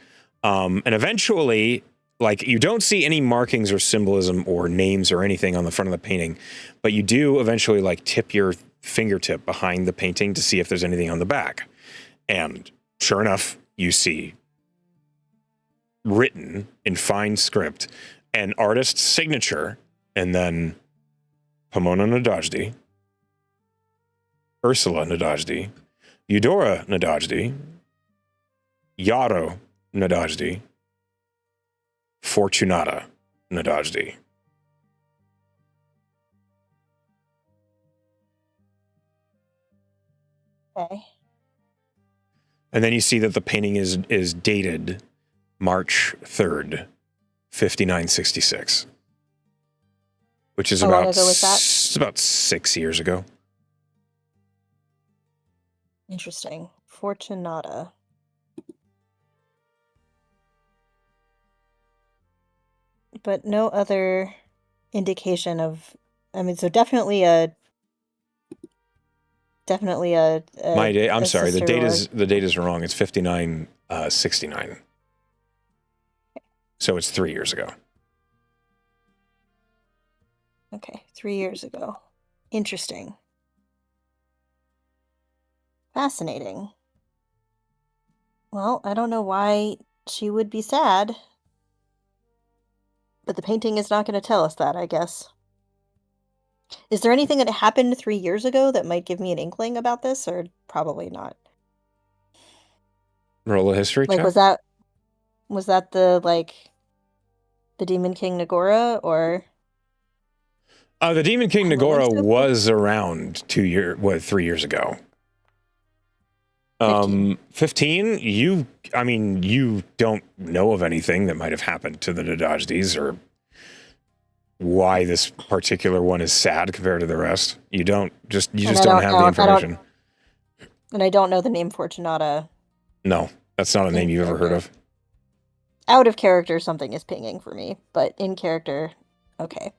And eventually, like, you don't see any markings or symbolism or names or anything on the front of the painting, but you do eventually, like, tip your fingertip behind the painting to see if there's anything on the back. And sure enough, you see written in fine script an artist's signature, and then Pomona Nadajdi, Ursula Nadajdi, Eudora Nadajdi, Yaro Nadajdi, Fortunata Nadajdi. Okay. And then you see that the painting is dated March 3rd, 5966, which is How long ago was that? about 6 years ago. Interesting. Fortunata. But no other indication of, I mean, so definitely a My day. I'm a sorry. The sister date is wrong. It's 5969. So it's 3 years ago. Okay, 3 years ago. Interesting. Fascinating. Well, I don't know why she would be sad, but the painting is not going to tell us that, I guess. Is there anything that happened 3 years ago that might give me an inkling about this, or probably not? Roll a history Like, check. was that the Demon King Nagora, or The Demon King what Nagora so was around 3 years ago. 15, you don't know of anything that might have happened to the Nadajdis or why this particular one is sad compared to the rest. You just don't have the information. And I don't know the name Fortunata. No, that's not a name you've ever heard of. Out of character, something is pinging for me, but in character, okay.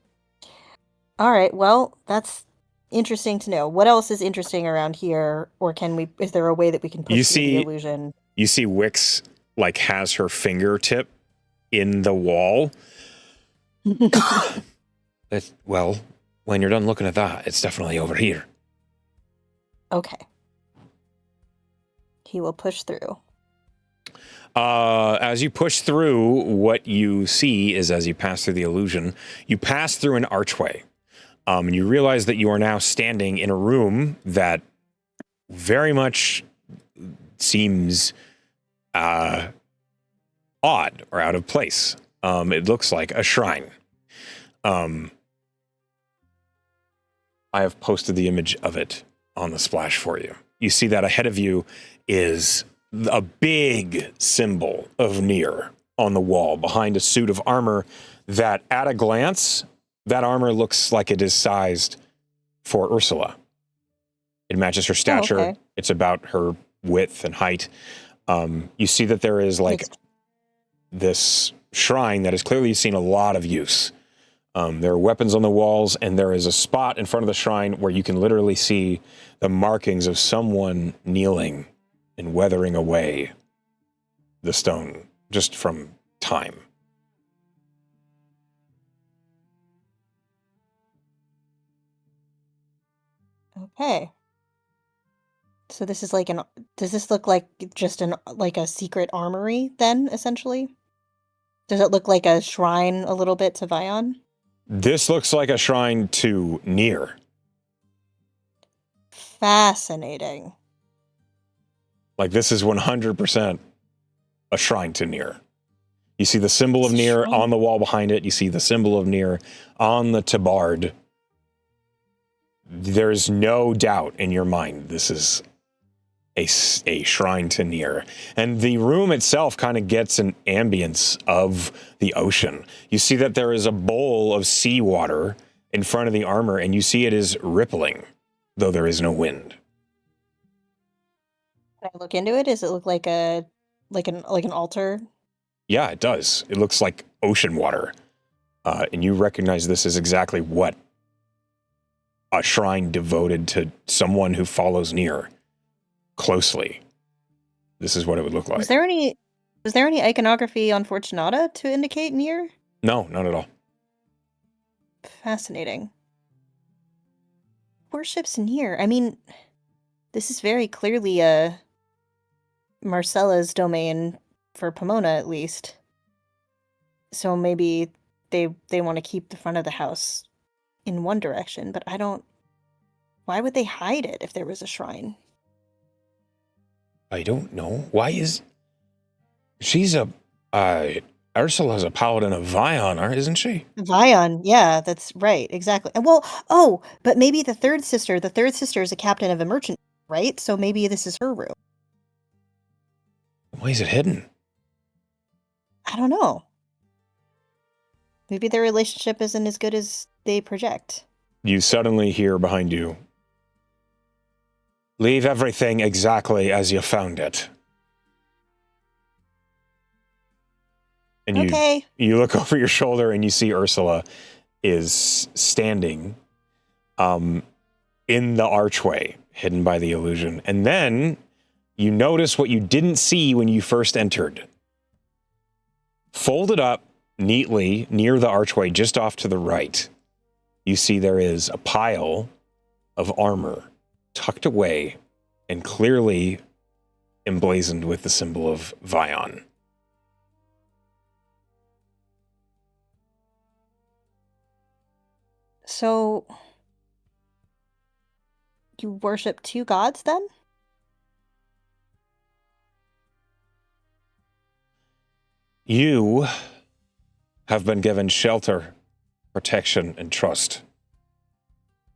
All right, well, that's interesting to know. What else is interesting around here, or is there a way that we can push through the illusion? You see Wix, like, has her fingertip in the wall. Well, when you're done looking at that, it's definitely over here. Okay. He will push through. As you push through, what you see is, as you pass through the illusion, you pass through an archway. And you realize that you are now standing in a room that very much seems odd or out of place. It looks like a shrine. I have posted the image of it on the splash for you. You see that ahead of you is a big symbol of Nier on the wall behind a suit of armor that, at a glance, that armor looks like it is sized for Ursula. It matches her stature. Oh, okay. It's about her width and height. You see that there is this shrine that has clearly seen a lot of use. There are weapons on the walls, and there is a spot in front of the shrine where you can literally see the markings of someone kneeling and weathering away the stone just from time. Okay. So this is does this look like just a secret armory then, essentially? Does it look like a shrine a little bit to Vion? This looks like a shrine to Nier. Fascinating. Like, this is 100% a shrine to Nier. You see the symbol of Nier on the wall behind it. You see the symbol of Nier on the tabard. There's no doubt in your mind this is a shrine to Nier. And the room itself kind of gets an ambience of the ocean. You see that there is a bowl of seawater in front of the armor, and you see it is rippling, though there is no wind. Can I look into it? Does it look like an altar? Yeah, it does. It looks like ocean water. And you recognize this is exactly what a shrine devoted to someone who follows Nier closely, this is what it would look like. Was there any iconography on Fortunata to indicate near? No, not at all. Fascinating. Worships near. I mean, this is very clearly Marcella's domain for Pomona, at least. So maybe they want to keep the front of the house in one direction, but I don't. Why would they hide it if there was a shrine? I don't know. Why is she's a Ursula's a paladin of Vion, isn't she? Vion, yeah, that's right, exactly. Well, oh, but maybe the third sister is a captain of a merchant, right? So maybe this is her room. Why is it hidden? I don't know. Maybe their relationship isn't as good as they project. You suddenly hear behind you, "Leave everything exactly as you found it." And Okay. you look over your shoulder and you see Ursula is standing in the archway, hidden by the illusion. And then you notice what you didn't see when you first entered. Folded up neatly near the archway, just off to the right, you see there is a pile of armor tucked away and clearly emblazoned with the symbol of Vion. So you worship two gods then? You have been given shelter, protection, and trust.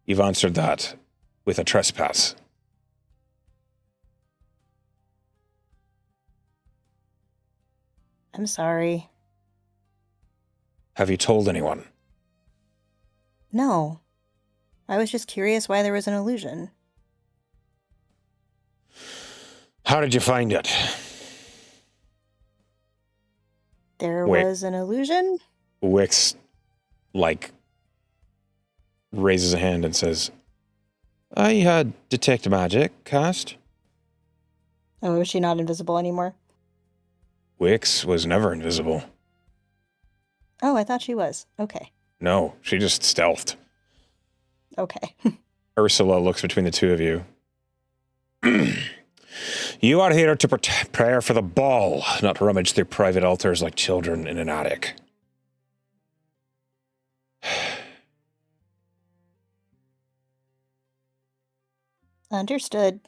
You've answered that with a trespass. I'm sorry. Have you told anyone? No. I was just curious why there was an illusion. How did you find it? There Wait. was an illusion? Wix, raises a hand and says, "I had detect magic cast." Oh, is she not invisible anymore? Wix was never invisible. Oh, I thought she was. Okay. No, she just stealthed. Okay. Ursula looks between the two of you. You are here to prepare for the ball, not rummage through private altars like children in an attic. Understood.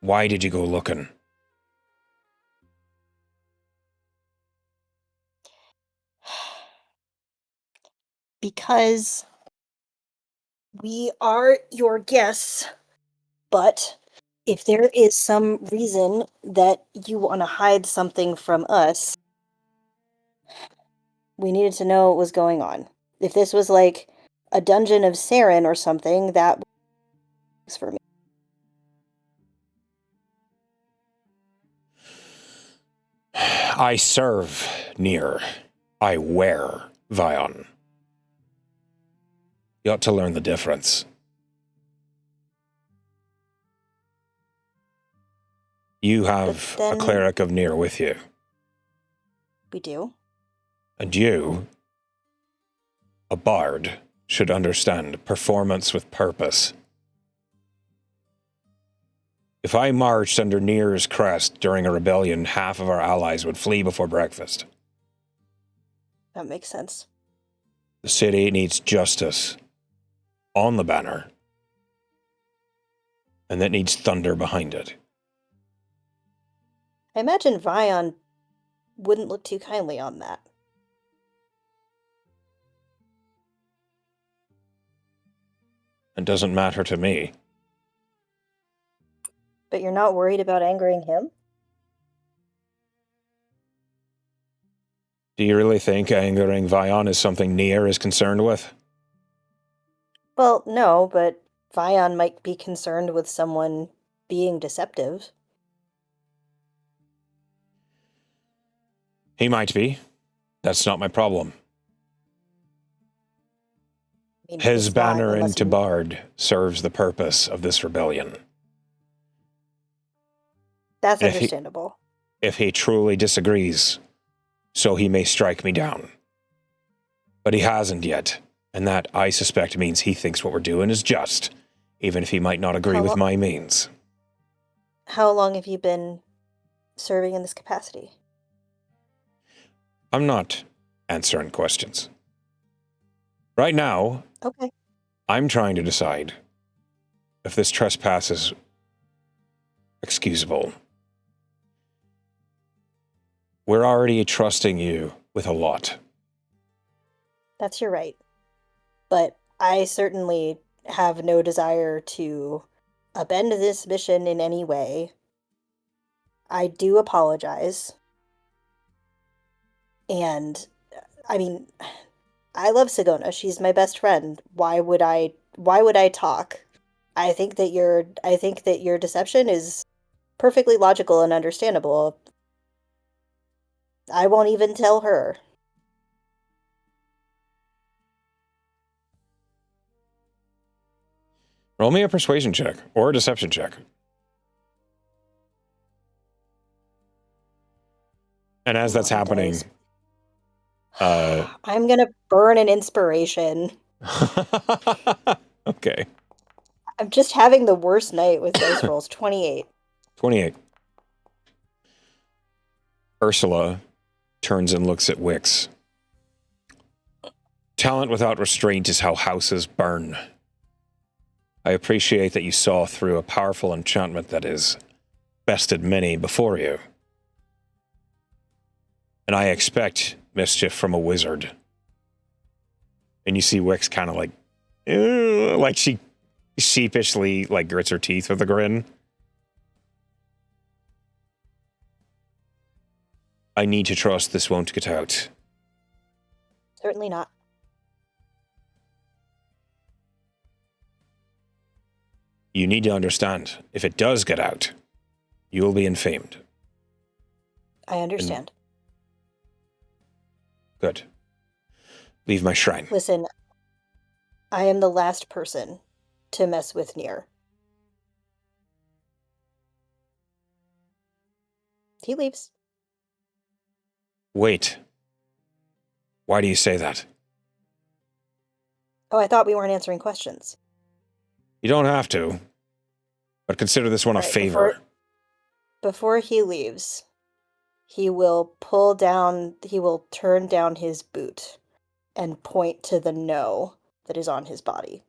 Why did you go looking? Because we are your guests, but if there is some reason that you want to hide something from us, we needed to know what was going on. If this was like a dungeon of Saren or something, that works for me. I serve near. I wear Vion. You ought to learn the difference. You have a cleric of Nier with you. We do. And you, a bard, should understand performance with purpose. If I marched under Nier's crest during a rebellion, half of our allies would flee before breakfast. That makes sense. The city needs justice on the banner, and that needs thunder behind it. I imagine Vion wouldn't look too kindly on that. It doesn't matter to me. But you're not worried about angering him? Do you really think angering Vion is something Nier is concerned with? Well, no, but Vion might be concerned with someone being deceptive. He might be. That's not my problem. I mean, His it's not banner in unless you. Tabard serves the purpose of this rebellion. That's And understandable. if he truly disagrees, so he may strike me down. But he hasn't yet, and that, I suspect, means he thinks what we're doing is just, even if he might not agree How with lo- my means. how long have you been serving in this capacity? I'm not answering questions. Right now, Okay. I'm trying to decide if this trespass is excusable. We're already trusting you with a lot. That's your right. But I certainly have no desire to upend this mission in any way. I do apologize. And I mean, I love Sigona. She's my best friend. Why would I talk? I think that your deception is perfectly logical and understandable. I won't even tell her. Roll me a persuasion check or a deception check. And as that's Oh, happening, I'm gonna burn an inspiration. okay, I'm just having the worst night with dice rolls. 28. 28. Ursula turns and looks at Wix. Talent without restraint is how houses burn. I appreciate that you saw through a powerful enchantment that has bested many before you. And I expect mischief from a wizard. And you see Wix kind of like, "Ew," like she sheepishly like grits her teeth with a grin. I need to trust this won't get out. Certainly not. You need to understand, if it does get out, you will be infamed. I understand. Good. Leave my shrine. Listen, I am the last person to mess with Nier. He leaves. Wait. Why do you say that? Oh, I thought we weren't answering questions. You don't have to, but consider this one a All right, favor. before he leaves, he will turn down his boot and point to the no that is on his body.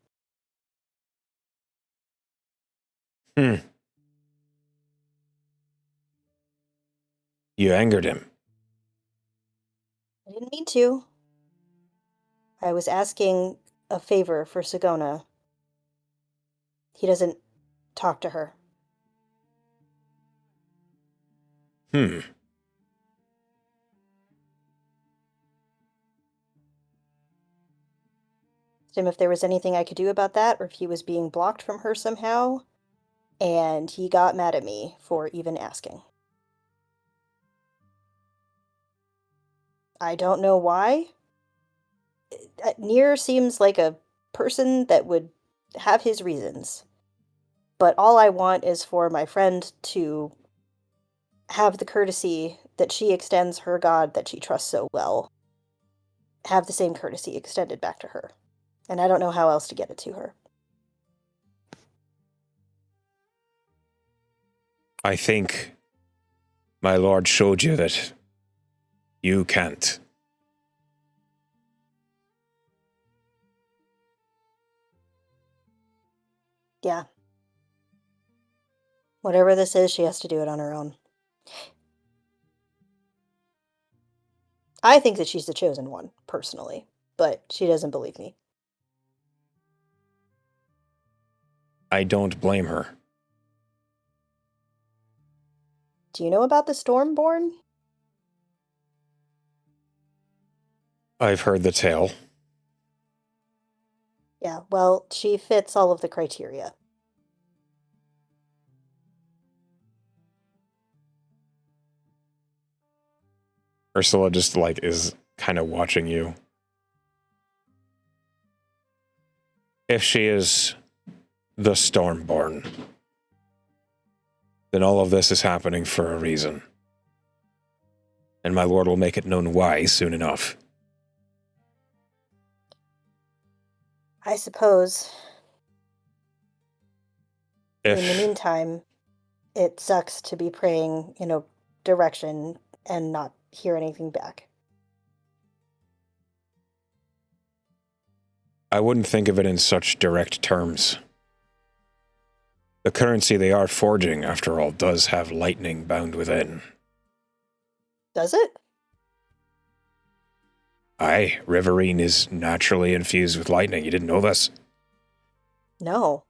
You angered him. I didn't mean to. I was asking a favor for Sigona. He doesn't talk to her. Asked him if there was anything I could do about that, or if he was being blocked from her somehow, and he got mad at me for even asking. I don't know why. Nier seems like a person that would have his reasons, but all I want is for my friend to have the courtesy that she extends her god that she trusts so well, have the same courtesy extended back to her. And I don't know how else to get it to her. I think my lord showed you that you can't. Yeah. Whatever this is, she has to do it on her own. I think that she's the chosen one, personally, but she doesn't believe me. I don't blame her. Do you know about the Stormborn? I've heard the tale. Yeah, well, she fits all of the criteria. Ursula just like is kind of watching you. If she is the Stormborn, then all of this is happening for a reason. And my lord will make it known why soon enough. I suppose. If In the meantime, it sucks to be praying, direction and not hear anything back. I wouldn't think of it in such direct terms. The currency they are forging, after all, does have lightning bound within. Does it? Aye, Riverine is naturally infused with lightning. You didn't know this? No.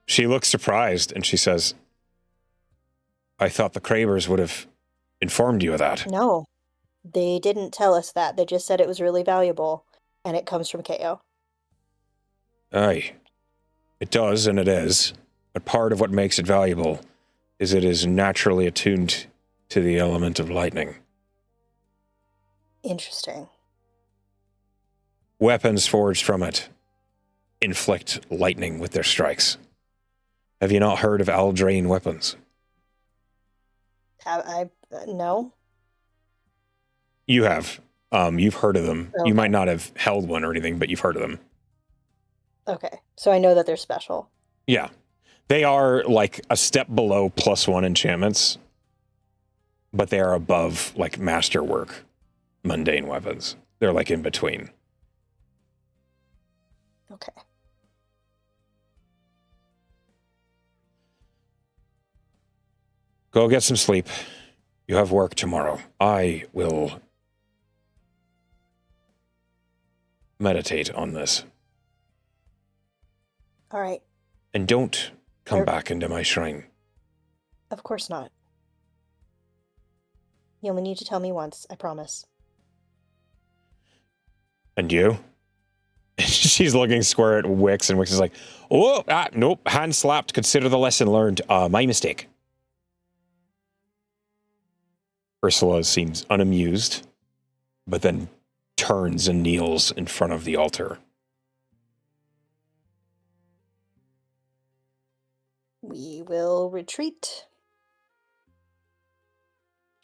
She looks surprised and she says, I thought the Cravers would have informed you of that. No. They didn't tell us that. They just said it was really valuable, and it comes from KO. Aye, it does, and it is. But part of what makes it valuable is it is naturally attuned to the element of lightning. Interesting. Weapons forged from it inflict lightning with their strikes. Have you not heard of Aldrain weapons? No. You have. You've heard of them. Okay. You might not have held one or anything, but you've heard of them. Okay. So I know that they're special. Yeah. They are like a step below +1 enchantments, but they are above like masterwork, mundane weapons. They're like in between. Okay. Go get some sleep. You have work tomorrow. I will meditate on this. All right. And don't come back into my shrine. Of course not. You only need to tell me once, I promise. And you? She's looking square at Wix, and Wix is like, oh, nope, hand slapped, consider the lesson learned. My mistake. Ursula seems unamused, but then turns and kneels in front of the altar. We will retreat.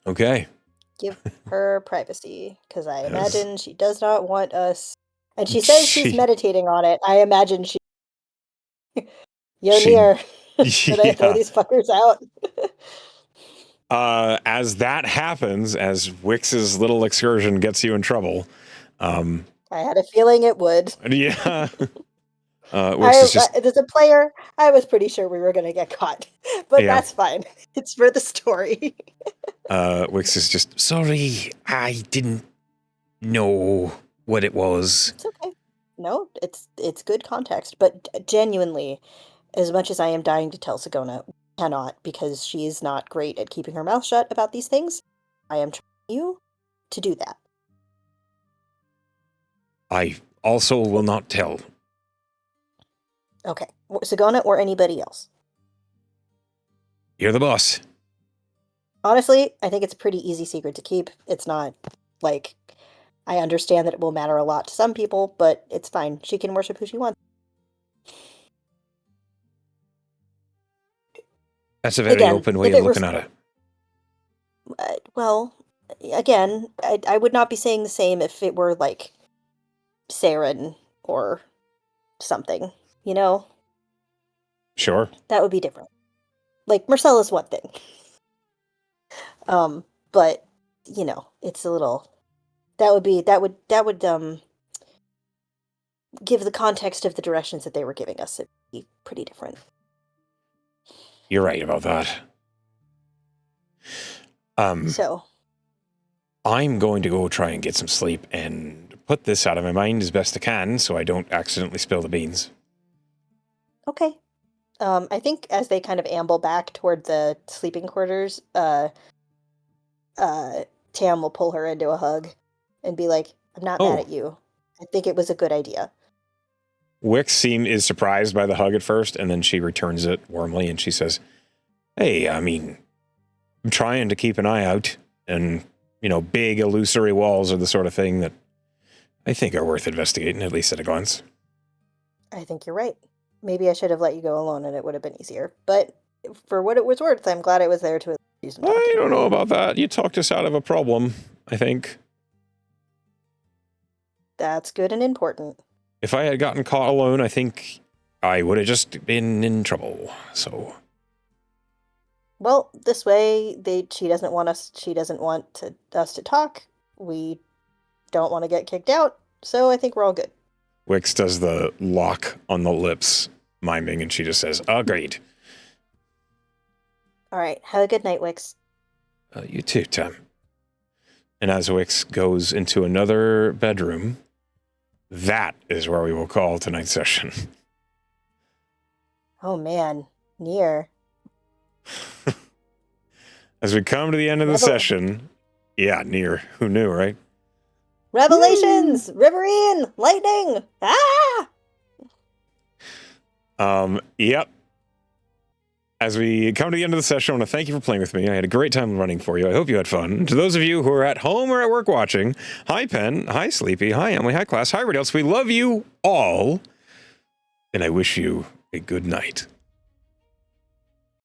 Okay. Give her privacy, because I Yes. imagine she does not want us. And she says she's meditating on it. I imagine she. Near. Should I throw these fuckers out? As that happens, as Wix's little excursion gets you in trouble. I had a feeling it would. Yeah. Wix is just... As a player, I was pretty sure we were going to get caught. But Yeah. that's fine. It's for the story. Wix is just, sorry, I didn't know what it was. It's okay. No, it's good context. But genuinely, as much as I am dying to tell Sigona, cannot, because she is not great at keeping her mouth shut about these things. I am trying you to do that. I also will not tell. Okay. Sigona or anybody else? You're the boss. Honestly, I think it's a pretty easy secret to keep. It's not, like, I understand that it will matter a lot to some people, but it's fine. She can worship who she wants. That's a very open way of looking at it. Well, again, I would not be saying the same if it were, like, Saren or something, you know? Sure. That would be different. Like, Marcella's one thing. But, you know, it's a little... That would give the context of the directions that they were giving us. It'd be pretty different. You're right about that. So I'm going to go try and get some sleep and put this out of my mind as best I can so I don't accidentally spill the beans. Okay. I think as they kind of amble back toward the sleeping quarters, Tam will pull her into a hug and be like, I'm not mad at you. I think it was a good idea. Wix is surprised by the hug at first, and then she returns it warmly, and she says, hey, I mean, I'm trying to keep an eye out, and, you know, big illusory walls are the sort of thing that I think are worth investigating, at least at a glance. I think you're right. Maybe I should have let you go alone and it would have been easier. But for what it was worth, I'm glad I was there to do some I talking. don't know about that. You talked us out of a problem, I think. That's good and important. If I had gotten caught alone, I think I would have just been in trouble. So, Well, this way, she doesn't want us to talk. We don't want to get kicked out, so I think we're all good. Wix does the lock on the lips miming, and she just says, agreed. All right, have a good night, Wix. You too, Tim. And as Wix goes into another bedroom, that is where we will call tonight's session. Oh man, near. As we come to the end of the session, yeah, near. Who knew, right? Revelations! Riverine! Lightning! Ah! Yep. As we come to the end of the session, I want to thank you for playing with me. I had a great time running for you. I hope you had fun. To those of you who are at home or at work watching, hi Penn, hi Sleepy, hi Emily, hi class, hi everybody else. We love you all, and I wish you a good night.